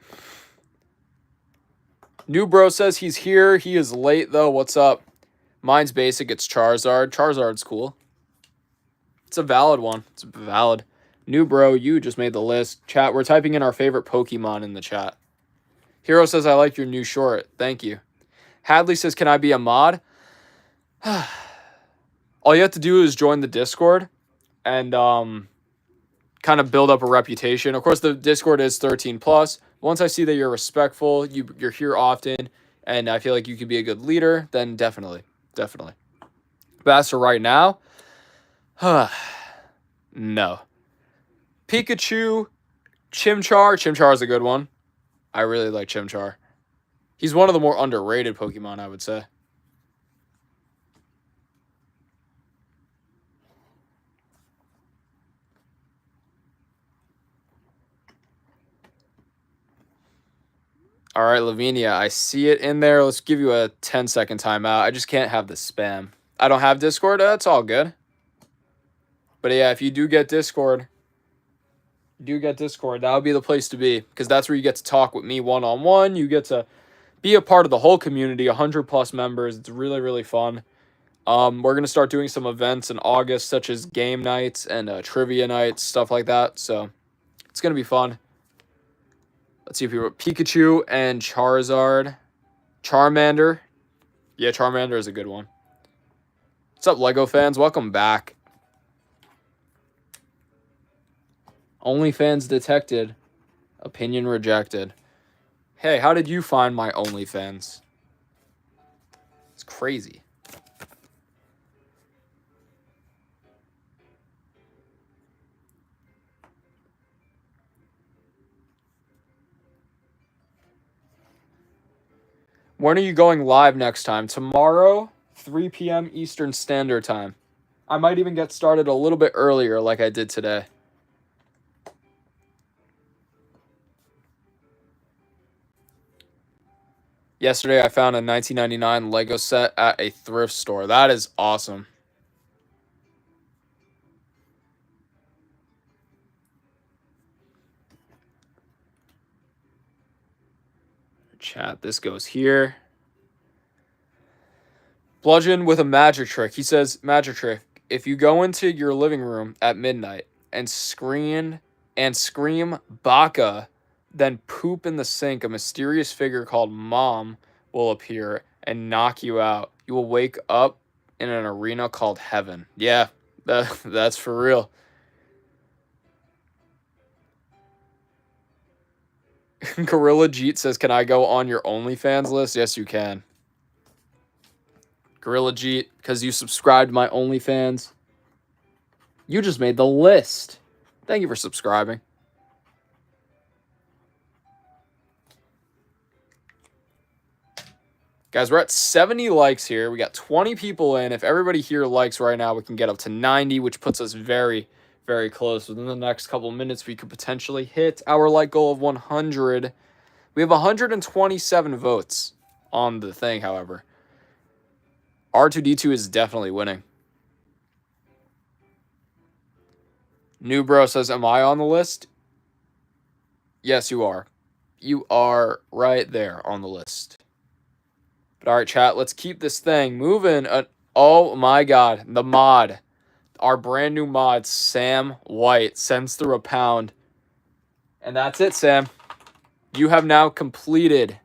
New Bro says he's here. He is late, though. What's up? Mine's basic. It's Charizard. Charizard's cool. It's a valid one. It's valid. New Bro, you just made the list. Chat, we're typing in our favorite Pokemon in the chat. Hero says, I like your new short. Thank you. Hadley says, can I be a mod? All you have to do is join the Discord and kind of build up a reputation. Of course, the Discord is 13+. Once I see that you're respectful, you're here often, and I feel like you could be a good leader, then definitely. Definitely. But as for right now, no. Pikachu, Chimchar. Chimchar is a good one. I really like Chimchar. He's one of the more underrated Pokemon, I would say. All right, Lavinia, I see it in there. Let's give you a 10-second timeout. I just can't have the spam. I don't have Discord. That's all good. But yeah, if you do get Discord, that would be the place to be, because that's where you get to talk with me one-on-one. You get to be a part of the whole community, 100+ members. It's really, really fun. We're going to start doing some events in August, such as game nights and trivia nights, stuff like that. So it's going to be fun. Let's see if we were Pikachu and Charizard. Charmander. Yeah, Charmander is a good one. What's up, Lego fans? Welcome back. OnlyFans detected. Opinion rejected. Hey, how did you find my OnlyFans? It's crazy. When are you going live next time? Tomorrow, 3 p.m. Eastern Standard Time. I might even get started a little bit earlier like I did today. Yesterday, I found a 1999 Lego set at a thrift store. That is awesome. Chat, this goes here. Bludgeon with a magic trick. He says, magic trick. If you go into your living room at midnight and scream Baka, then poop in the sink, a mysterious figure called Mom will appear and knock you out. You will wake up in an arena called Heaven. Yeah, that's for real. Gorilla Jeet says, can I go on your OnlyFans list? Yes, you can. Gorilla Jeet, because you subscribed to my OnlyFans. You just made the list. Thank you for subscribing. Guys, we're at 70 likes here. We got 20 people in. If everybody here likes right now, we can get up to 90, which puts us very, very close. Within the next couple of minutes, we could potentially hit our like goal of 100. We have 127 votes on the thing, however. R2-D2 is definitely winning. New Bro says, am I on the list? Yes, you are. You are right there on the list. But all right, chat, let's keep this thing moving. Oh my God, the mod. Our brand new mod, Sam White, sends through a pound. And that's it, Sam. You have now completed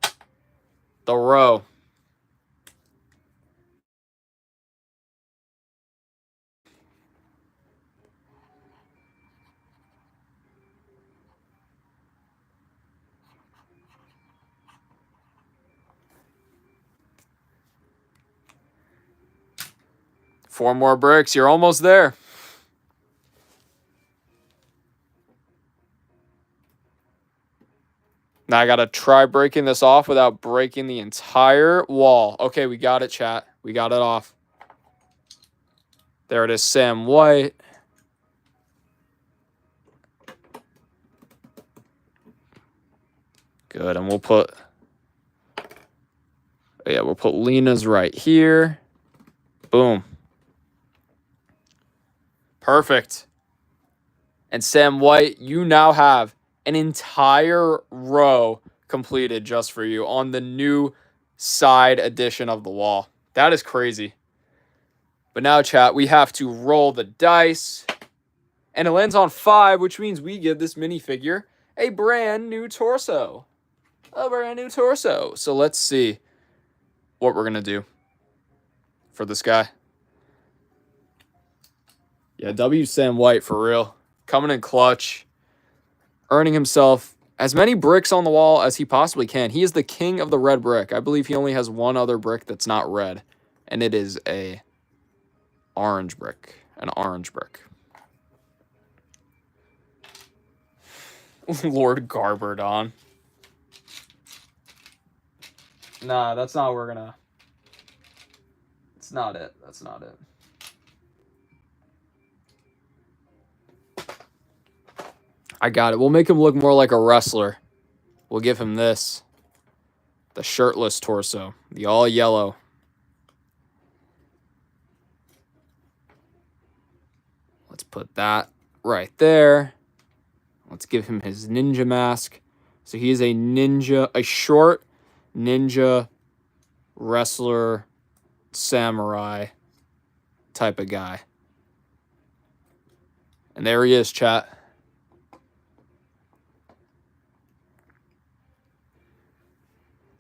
the row. Four more bricks. You're almost there. Now I got to try breaking this off without breaking the entire wall. Okay, we got it, chat. We got it off. There it is, Sam White. Good, and we'll put Lena's right here. Boom. Perfect. And Sam White, you now have an entire row completed just for you on the new side edition of the wall. That is crazy. But now, chat, we have to roll the dice. And it lands on 5, which means we give this minifigure a brand new torso. A brand new torso. So let's see what we're going to do for this guy. Yeah, W Sam White for real. Coming in clutch. Earning himself as many bricks on the wall as he possibly can. He is the king of the red brick. I believe he only has one other brick that's not red. And it is a orange brick. An orange brick. Lord Garberdon. Nah, that's not what we're gonna... It's not it. That's not it. I got it. We'll make him look more like a wrestler. We'll give him this. The shirtless torso. The all yellow. Let's put that right there. Let's give him his ninja mask. So he is a ninja, a short ninja wrestler samurai type of guy. And there he is, chat.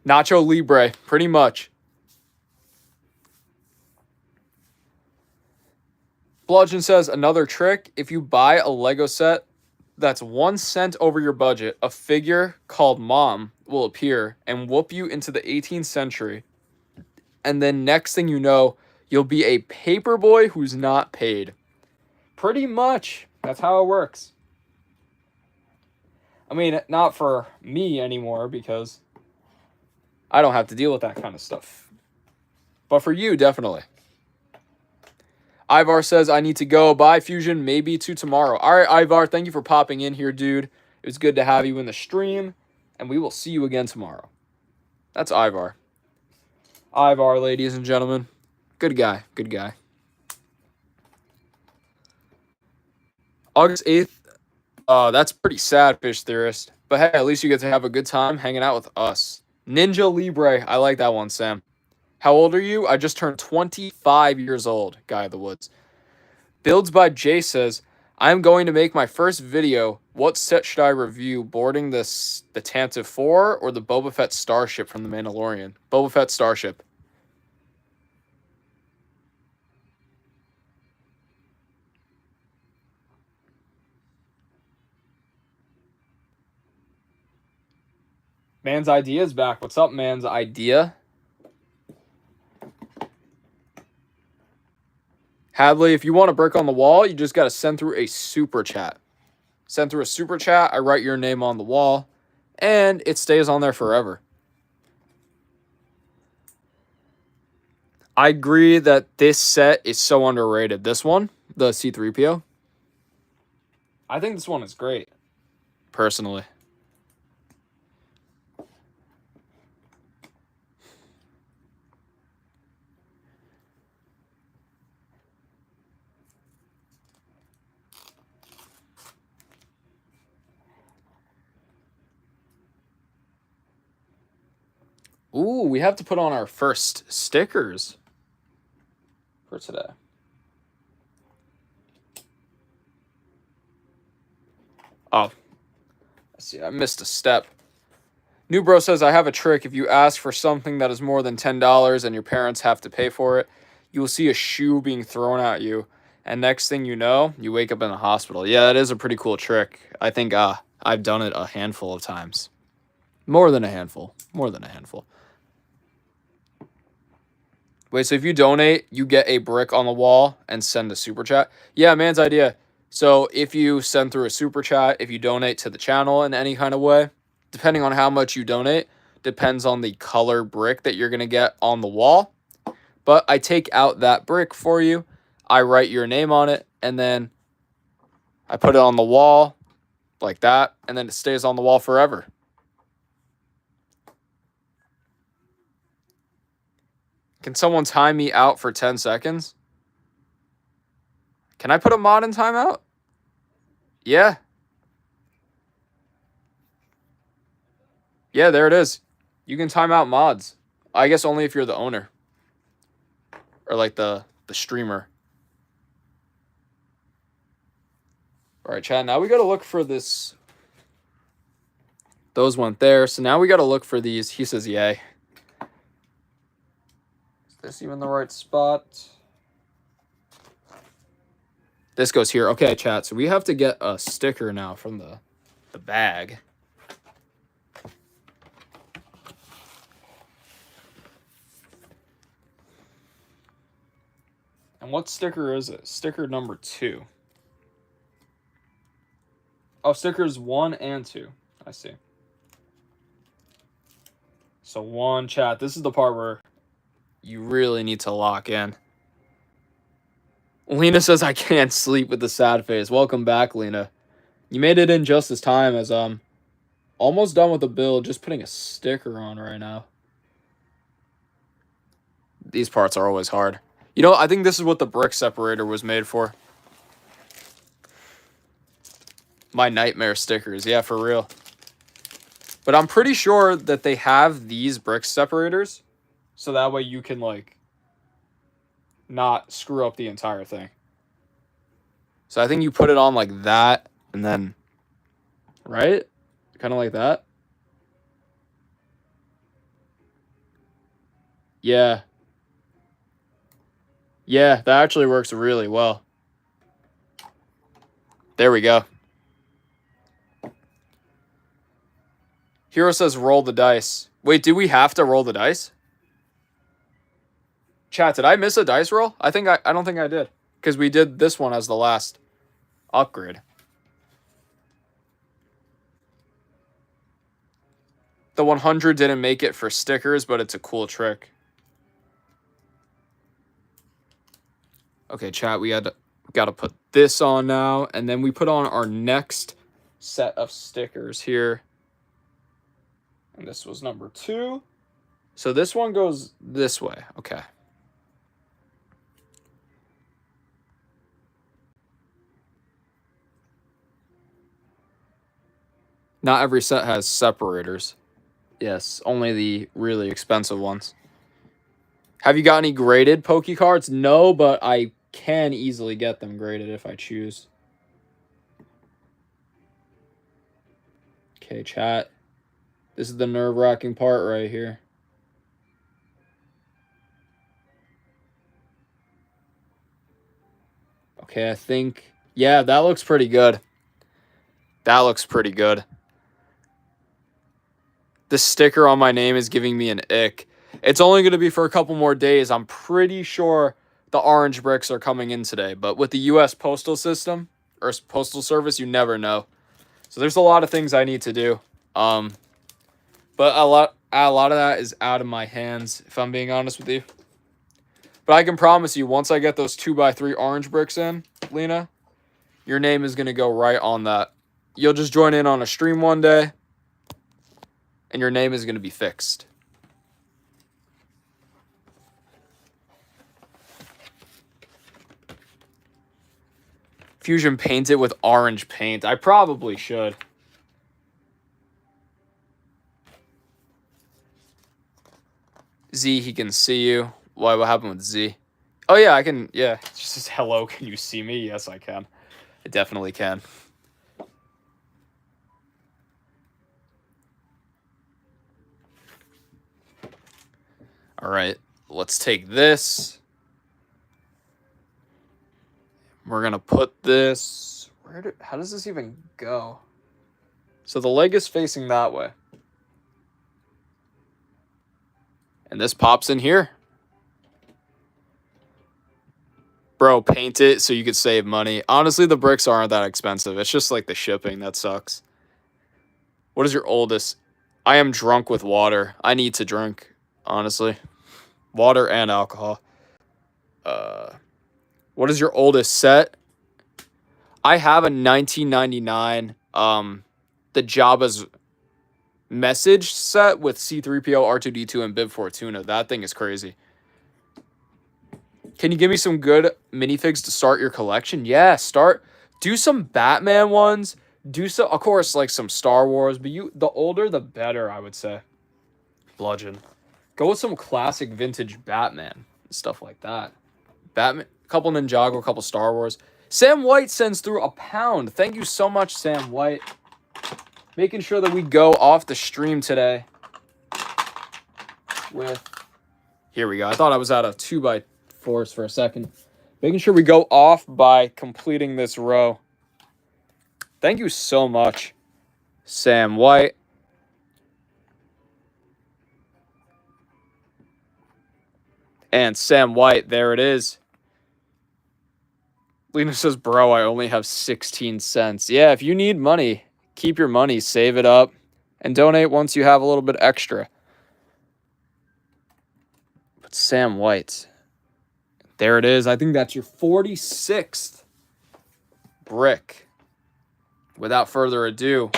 Nacho Libre, pretty much. Bludgeon says, another trick, if you buy a Lego set that's 1 cent over your budget, a figure called Mom will appear and whoop you into the 18th century. And then next thing you know, you'll be a paper boy who's not paid. Pretty much. That's how it works. I mean, not for me anymore, because I don't have to deal with that kind of stuff. But for you, definitely. Ivar says, I need to go. Bye, Fusion. Maybe to tomorrow. All right, Ivar, thank you for popping in here, dude. It was good to have you in the stream, and we will see you again tomorrow. That's Ivar. Ivar, ladies and gentlemen. Good guy. Good guy. August 8th. That's pretty sad, Fish Theorist. But hey, at least you get to have a good time hanging out with us. Ninja Libre. I like that one, Sam. How old are you? I just turned 25 years old, Guy of the Woods. Builds by Jay says, I'm going to make my first video. What set should I review? Boarding the Tantive 4 or the Boba Fett Starship from The Mandalorian? Boba Fett Starship. Man's Idea is back. What's up, Man's Idea? Hadley, if you want a brick on the wall, you just got to send through a super chat. Send through a super chat. I write your name on the wall, and it stays on there forever. I agree that this set is so underrated. This one, the C-3PO. I think this one is great, personally. Ooh, we have to put on our first stickers for today. Oh, let's see, I missed a step. New Bro says, I have a trick. If you ask for something that is more than $10 and your parents have to pay for it, you will see a shoe being thrown at you. And next thing you know, you wake up in the hospital. Yeah, that is a pretty cool trick. I think I've done it a handful of times. More than a handful. More than a handful. Wait, so if you donate, you get a brick on the wall and send a super chat? Yeah, Man's Idea. So if you send through a super chat, if you donate to the channel in any kind of way, depending on how much you donate, depends on the color brick that you're going to get on the wall. But I take out that brick for you. I write your name on it, and then I put it on the wall like that, and then it stays on the wall forever. Can someone time me out for 10 seconds? Can I put a mod in timeout? Yeah. Yeah, there it is. You can time out mods. I guess only if you're the owner. Or like the streamer. Alright, chat. Now we gotta look for this. Those went there. So now we gotta look for these. He says yay. Is this even the right spot? This goes here. Okay, chat. So we have to get a sticker now from the bag. And what sticker is it? Sticker number 2. Oh, stickers 1 and 2. I see. So 1, chat. This is the part where you really need to lock in. Lena says, I can't sleep with the sad face. Welcome back, Lena. You made it in just as time as almost done with the build. Just putting a sticker on right now. These parts are always hard. You know, I think this is what the brick separator was made for. My nightmare stickers. Yeah, for real. But I'm pretty sure that they have these brick separators. So that way you can, like, not screw up the entire thing. So I think you put it on like that. And then, right? Kind of like that. Yeah. Yeah, that actually works really well. There we go. Hero says roll the dice. Wait, do we have to roll the dice? Chat, did I miss a dice roll? I don't think I did. Because we did this one as the last upgrade. The 100 didn't make it for stickers, but it's a cool trick. Okay, chat, we got to put this on now, and then we put on our next set of stickers here. And this was number 2. So this one goes this way. Okay. Not every set has separators. Yes, only the really expensive ones. Have you got any graded Poke cards? No, but I can easily get them graded if I choose. Okay, chat. This is the nerve-wracking part right here. Okay, I think... Yeah, that looks pretty good. That looks pretty good. The sticker on my name is giving me an ick. It's only going to be for a couple more days. I'm pretty sure the orange bricks are coming in today. But with the U.S. Postal System, or Postal Service, you never know. So there's a lot of things I need to do. But a lot of that is out of my hands, if I'm being honest with you. But I can promise you, once I get those 2x3 orange bricks in, Lena, your name is going to go right on that. You'll just join in on a stream one day, and your name is going to be fixed. Fusion paint it with orange paint. I probably should. Z, he can see you. Why? What happened with Z? Oh, yeah, I can. Yeah, it just says, hello, can you see me? Yes, I can. I definitely can. All right, let's take this. We're going to put this... How does this even go? So the leg is facing that way. And this pops in here. Bro, paint it so you could save money. Honestly, the bricks aren't that expensive. It's just like the shipping that sucks. What is your oldest? I am drunk with water. I need to drink, honestly. Water and alcohol. What is your oldest set? I have a 1999 the Jabba's message set with C-3PO, R2-D2, and Bib Fortuna. That thing is crazy. Can you give me some good minifigs to start your collection? Yeah, do some Batman ones. Do some, of course, like some Star Wars, but the older the better, I would say. Bludgeon. Go with some classic vintage Batman, stuff like that. Batman, a couple Ninjago, a couple Star Wars. Sam White sends through £1. Thank you so much, Sam White. Making sure that we go off the stream today with... Here we go. I thought I was out of 2x4s for a second. Making sure we go off by completing this row. Thank you so much, Sam White. And Sam White, there it is. Lena says, bro, I only have 16 cents. Yeah, if you need money, keep your money, save it up, and donate once you have a little bit extra. But Sam White, there it is. I think that's your 46th brick. Without further ado,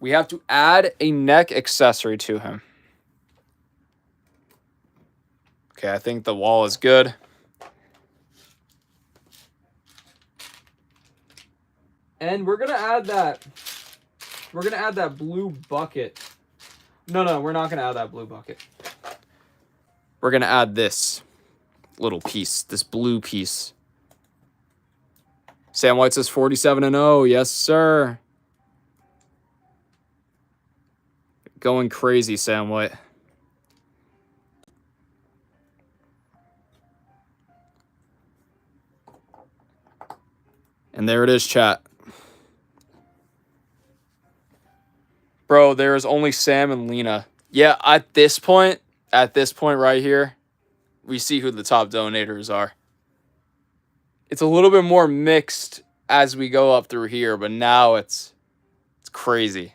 we have to add a neck accessory to him. Okay, I think the wall is good. And we're gonna add that. We're gonna add that blue bucket. No, we're not gonna add that blue bucket. We're gonna add this little piece, this blue piece. Sam White says 47-0. Yes, sir. Going crazy, Sam White. And there it is, chat. Bro, there is only Sam and Lena. Yeah, at this point right here, we see who the top donators are. It's a little bit more mixed as we go up through here, but now it's crazy.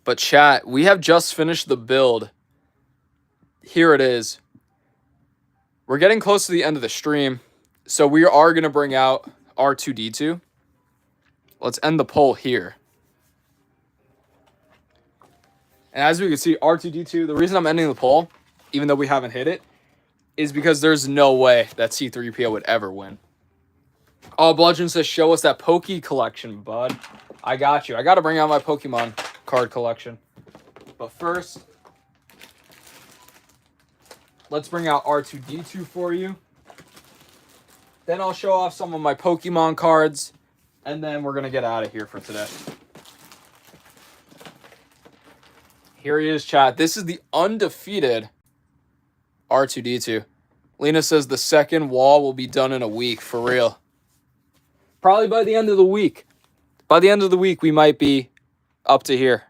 But chat, we have just finished the build. Here it is. We're getting close to the end of the stream, so we are going to bring out R2-D2. Let's end the poll here. And as we can see, R2-D2, the reason I'm ending the poll, even though we haven't hit it, is because there's no way that C-3PO would ever win. Oh, Bludgeon says, show us that Poke collection, bud. I got you. I got to bring out my Pokemon card collection. But first, let's bring out R2-D2 for you. Then I'll show off some of my Pokemon cards. And then we're going to get out of here for today. Here he is, chat. This is the undefeated R2-D2. Lena says the second wall will be done in a week, for real. Probably by the end of the week. By the end of the week, we might be up to here.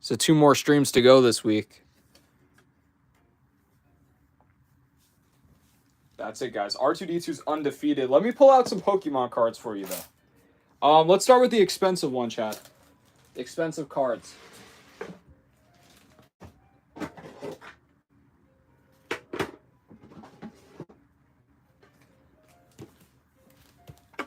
So 2 more streams to go this week. That's it, guys. R2-D2's undefeated. Let me pull out some Pokemon cards for you, though. Let's start with the expensive one, chat. Expensive cards.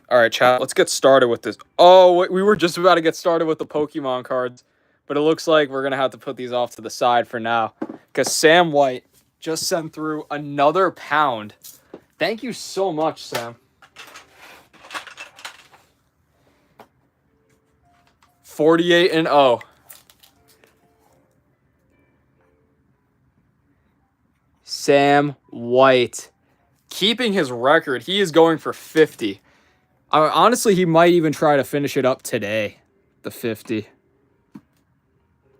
All right, chat, let's get started with this. Oh, we were just about to get started with the Pokemon cards, but it looks like we're going to have to put these off to the side for now because Sam White just sent through another pound. Thank you so much, Sam. 48-0. Sam White keeping his record. He is going for 50. Honestly, he might even try to finish it up today, the 50.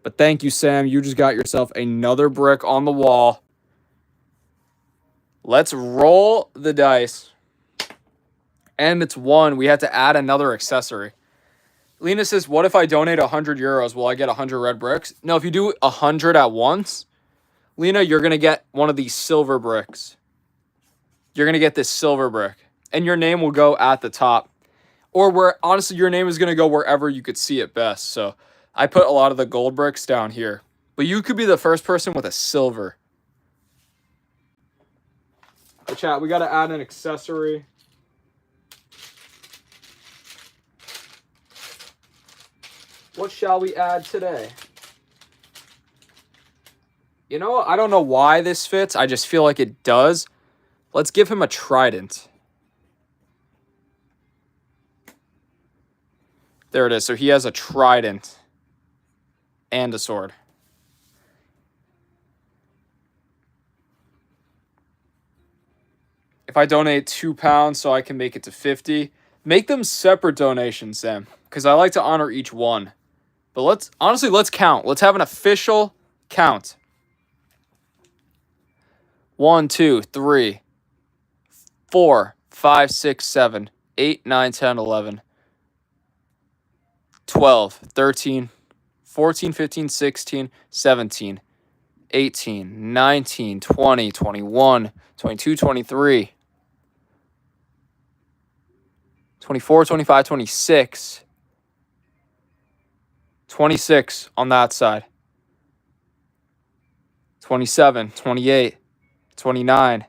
But thank you, Sam. You just got yourself another brick on the wall. Let's roll the dice. And it's 1. We had to add another accessory. Lena says, what if I donate 100 euros? Will I get 100 red bricks? No, if you do 100 at once, Lena, you're going to get one of these silver bricks. You're going to get this silver brick. And your name will go at the top. Or where, honestly, your name is going to go wherever you could see it best. So I put a lot of the gold bricks down here. But you could be the first person with a silver. But chat, we got to add an accessory. What shall we add today? You know, I don't know why this fits. I just feel like it does. Let's give him a trident. There it is. So he has a trident and a sword. If I donate £2 so I can make it to 50, make them separate donations, Sam, because I like to honor each one. But let's count. Let's have an official count. 1, 2, 3, 4, 5, 6, 7, 8, 9, 10, 11. 12, 13, 14, 15, 16, 17, 18, 19, 20, 21, 22, 23, 24, 25, 26, 26 on that side, 27, 28, 29,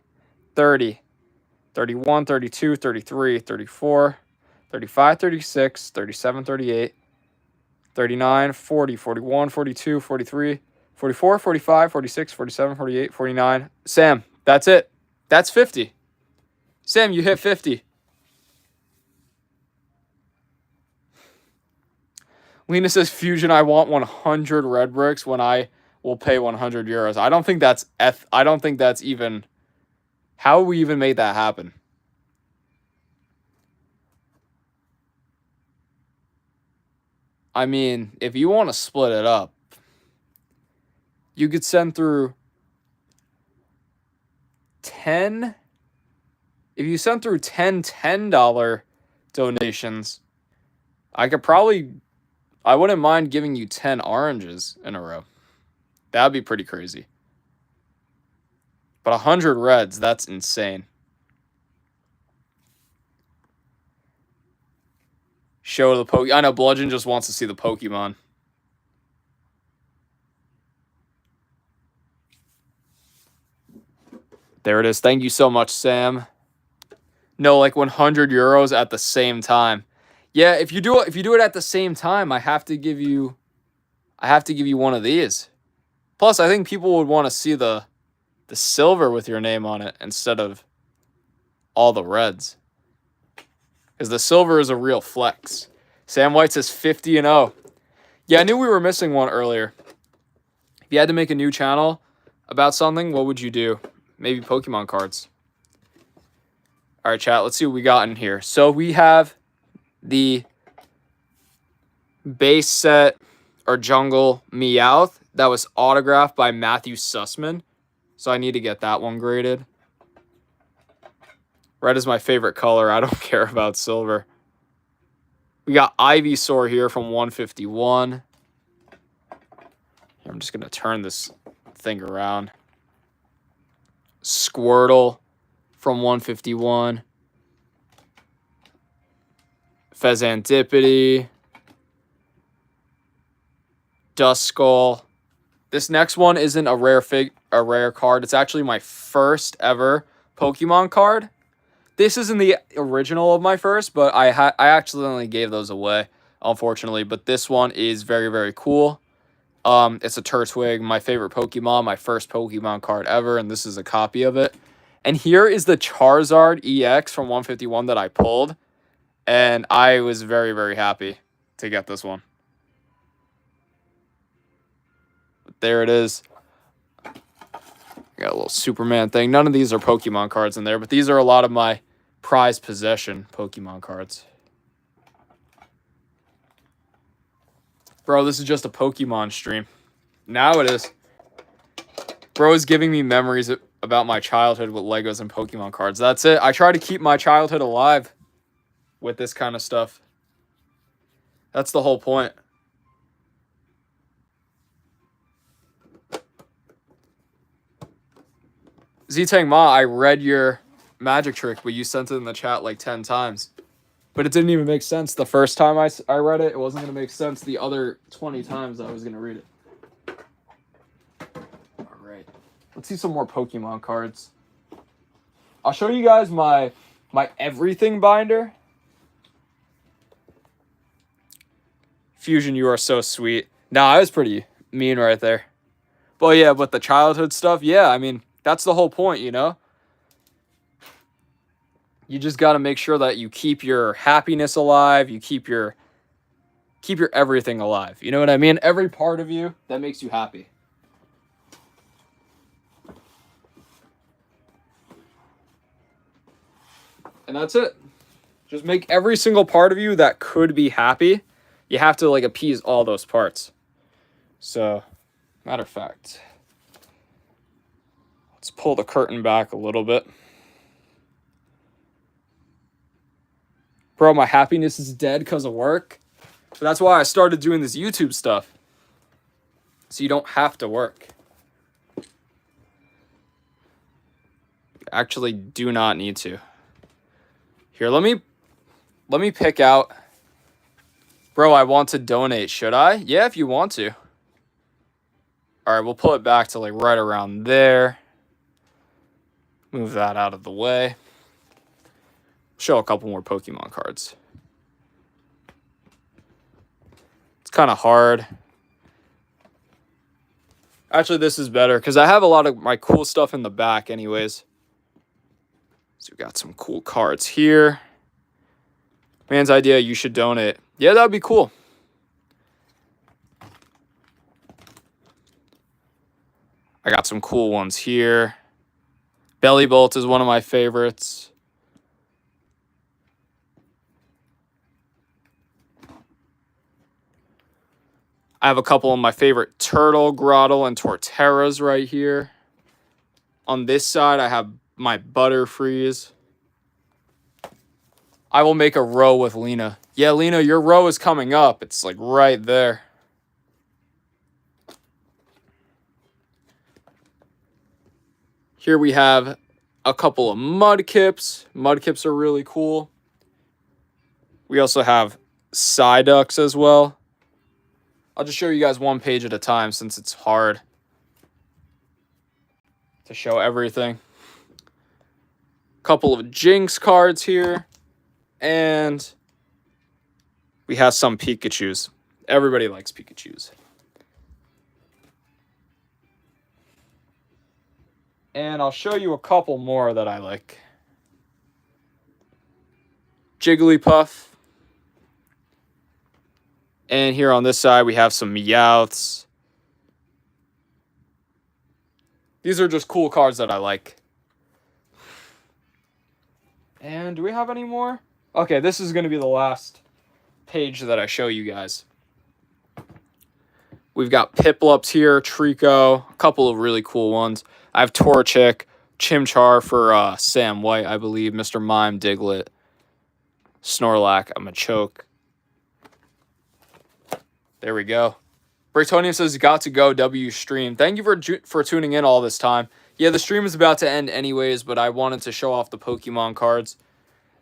30, 31, 32, 33, 34, 35, 36, 37, 38, 39, 40, 41, 42, 43, 44, 45, 46, 47, 48, 49. Sam, that's it. That's 50. Sam, you hit 50. Lena says, Fusion, I want 100 red bricks when I will pay 100 euros. I don't think that's even... How we even made that happen? I mean, if you want to split it up, you could send through 10. If you send through 10 $10 donations, I wouldn't mind giving you 10 oranges in a row. That'd be pretty crazy. But 100 reds, that's insane. Show the Pokemon. I know Bludgeon just wants to see the Pokemon. There it is. Thank you so much, Sam. No, like 100 euros at the same time. Yeah, if you do it at the same time, I have to give you one of these. Plus, I think people would want to see the silver with your name on it instead of all the reds. Because the silver is a real flex. Sam White says 50-0. Yeah, I knew we were missing one earlier. If you had to make a new channel about something, what would you do? Maybe Pokemon cards. All right, chat, let's see what we got in here. So we have the base set or jungle Meowth that was autographed by Matthew Sussman. So I need to get that one graded. Red is my favorite color. I don't care about silver. We got Ivysaur here from 151. I'm just going to turn this thing around. Squirtle from 151. Fezandipity. Duskull. This next one isn't a rare card. It's actually my first ever Pokemon card. This isn't the original of my first, but I accidentally gave those away, unfortunately. But this one is very, very cool. It's a Turtwig, my favorite Pokemon, my first Pokemon card ever, and this is a copy of it. And here is the Charizard EX from 151 that I pulled, and I was very, very happy to get this one. But there it is. Got a little Superman thing. None of these are Pokemon cards in there, but these are a lot of my prized possession Pokemon cards. Bro, this is just a Pokemon stream. Now it is. Bro is giving me memories about my childhood with Legos and Pokemon cards. That's it. I try to keep my childhood alive with this kind of stuff. That's the whole point. Z-Tang Ma, I read your magic trick, but you sent it in the chat like 10 times. But it didn't even make sense the first time I read it. It wasn't going to make sense the other 20 times I was going to read it. All right. Let's see some more Pokemon cards. I'll show you guys my everything binder. Fusion, you are so sweet. Nah, I was pretty mean right there. But yeah, but the childhood stuff, yeah, I mean, that's the whole point, you know? You just got to make sure that you keep your happiness alive. You keep your everything alive. You know what I mean? Every part of you that makes you happy. And that's it. Just make every single part of you that could be happy. You have to like appease all those parts. So, matter of fact, let's pull the curtain back a little bit. Bro, my happiness is dead because of work. So that's why I started doing this YouTube stuff. So you don't have to work. You actually do not need to. Here, let me pick out. Bro, I want to donate. Should I? Yeah, if you want to. All right, we'll pull it back to like right around there. Move that out of the way. Show a couple more Pokemon cards. It's kind of hard. Actually, this is better because I have a lot of my cool stuff in the back anyways. So we got some cool cards here. Man's idea, you should donate. Yeah, that would be cool. I got some cool ones here. Belly Bolt is one of my favorites. I have a couple of my favorite Turtle, Grottle, and Torterras right here. On this side, I have my Butterfrees. I will make a row with Lena. Yeah, Lena, your row is coming up. It's like right there. Here we have a couple of Mudkips. Mudkips are really cool. We also have Psyducks as well. I'll just show you guys one page at a time since it's hard to show everything. Couple of Jinx cards here. And we have some Pikachus. Everybody likes Pikachus. And I'll show you a couple more that I like. Jigglypuff. And here on this side, we have some Meowths. These are just cool cards that I like. And do we have any more? Okay, this is going to be the last page that I show you guys. We've got Piplups here, Trico, a couple of really cool ones. I have Torchic, Chimchar for Sam White, I believe, Mr. Mime, Diglett, Snorlax, I'm a choke. There we go. Braytonian says, got to go, W stream. Thank you for tuning in all this time. Yeah, the stream is about to end anyways, but I wanted to show off the Pokemon cards.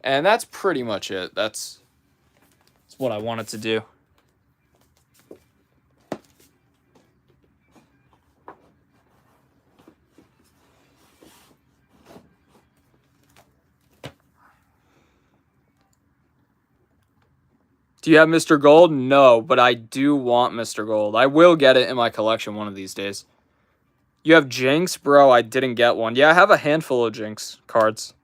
And that's pretty much it. That's what I wanted to do. Do you have Mr. Gold? No, but I do want Mr. Gold. I will get it in my collection one of these days. You have Jinx? Bro, I didn't get one. Yeah, I have a handful of Jinx cards.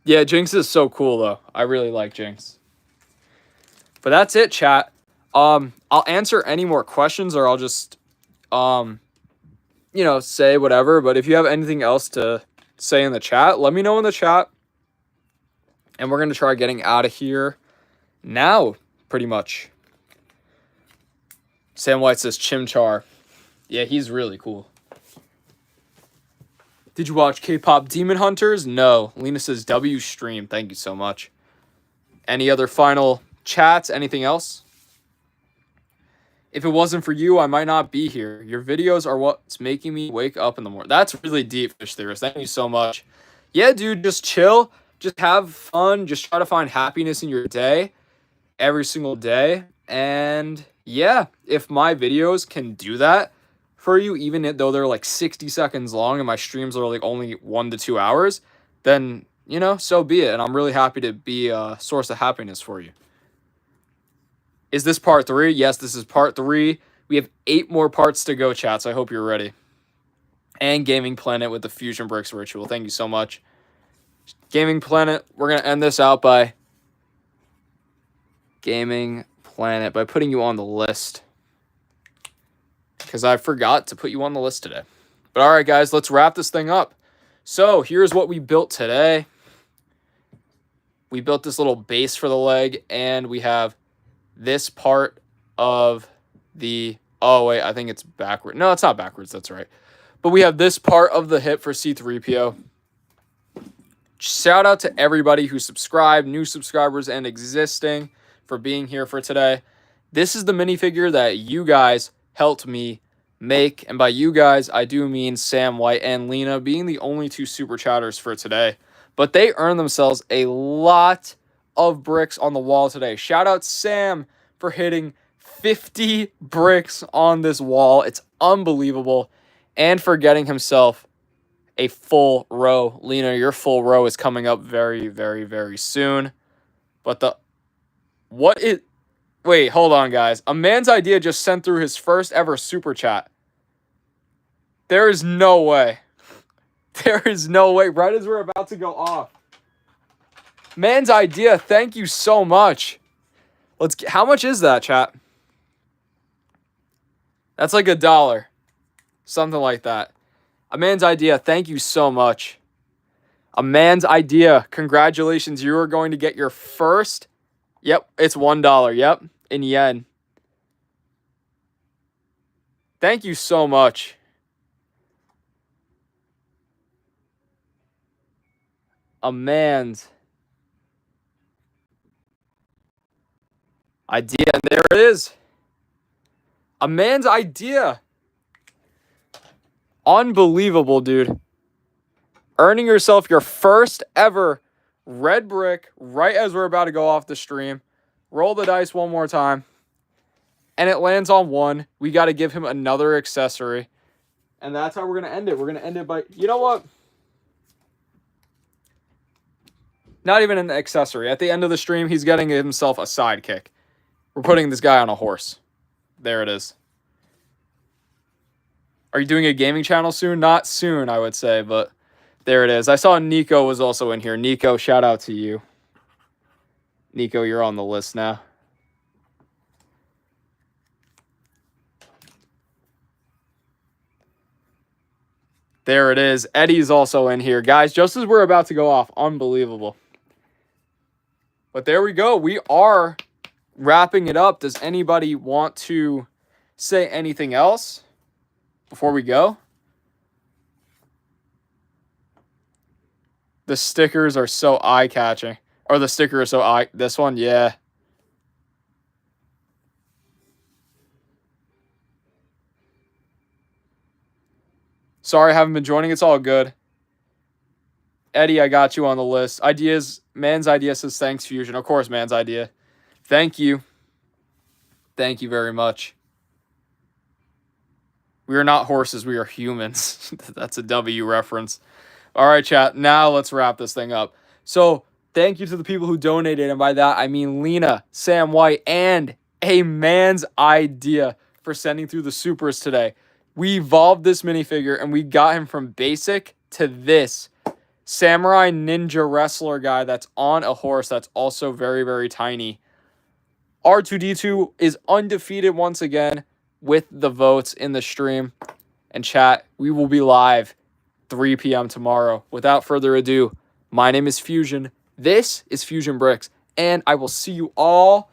Yeah, Jinx is so cool, though. I really like Jinx. But that's it, chat. I'll answer any more questions, or I'll just, say whatever. But if you have anything else to say in the chat, let me know in the chat. And we're going to try getting out of here now, pretty much. Sam White says Chimchar. Yeah, he's really cool. Did you watch K-Pop Demon Hunters? No. Lena says W stream. Thank you so much. Any other final chats? Anything else? If it wasn't for you, I might not be here. Your videos are what's making me wake up in the morning. That's really deep, Fish Theorist. Thank you so much. Yeah, dude, just chill. Just have fun. Just try to find happiness in your day. Every single day. And yeah, if my videos can do that for you, even though they're like 60 seconds long and my streams are like only 1 to 2 hours, then, so be it. And I'm really happy to be a source of happiness for you. Is this part 3? Yes, this is part 3. We have 8 more parts to go, chat, so I hope you're ready. And Gaming Planet with the Fusion Bricks Ritual. Thank you so much. Gaming Planet, we're going to end this out by Gaming Planet, by putting you on the list. Because I forgot to put you on the list today. But all right, guys, let's wrap this thing up. So here's what we built today. We built this little base for the leg, and we have this part of the... Oh, wait, I think it's backward. No, it's not backwards. That's right. But we have this part of the hip for C-3PO. Shout out to everybody who subscribed, new subscribers and existing, for being here for today. This is the minifigure that you guys helped me make. And by you guys, I do mean Sam White and Lena being the only 2 super chatters for today. But they earned themselves a lot of bricks on the wall today. Shout out Sam for hitting 50 bricks on this wall. It's unbelievable. And for getting himself a full row. Lena, your full row is coming up very, very, very soon. But wait, hold on, guys. A man's idea just sent through his first ever super chat. There is no way. There is no way. Right as we're about to go off. Man's idea, thank you so much. How much is that, chat? That's like $1. Something like that. A man's idea, thank you so much. A man's idea, congratulations. You are going to get your first. Yep, it's $1. Yep, in yen. Thank you so much. A man's idea, and there it is. A man's idea. Unbelievable, dude. Earning yourself your first ever red brick right as we're about to go off the stream. Roll the dice one more time. And it lands on 1. We got to give him another accessory. And that's how we're going to end it. We're going to end it by... You know what? Not even an accessory. At the end of the stream, he's getting himself a sidekick. We're putting this guy on a horse. There it is. Are you doing a gaming channel soon? Not soon, I would say, but there it is. I saw Nico was also in here. Nico, shout out to you. Nico, you're on the list now. There it is. Eddie's also in here. Guys, just as we're about to go off, unbelievable. But there we go. We are wrapping it up. Does anybody want to say anything else before we go? The stickers are so eye-catching. Or the sticker is so eye... This one? Yeah. Sorry I haven't been joining. It's all good. Eddie, I got you on the list. Ideas. Man's idea says thanks, Fusion. Of course, man's idea. Thank you. Thank you very much. We are not horses. We are humans. That's a W reference. All right, chat. Now let's wrap this thing up. So thank you to the people who donated. And by that, I mean Lena, Sam White, and a man's idea for sending through the supers today. We evolved this minifigure and we got him from basic to this samurai ninja wrestler guy that's on a horse that's also very, very tiny. R2-D2 is undefeated once again with the votes in the stream. And chat, we will be live 3 p.m. tomorrow. Without further ado, my name is Fusion. This is Fusion Bricks. And I will see you all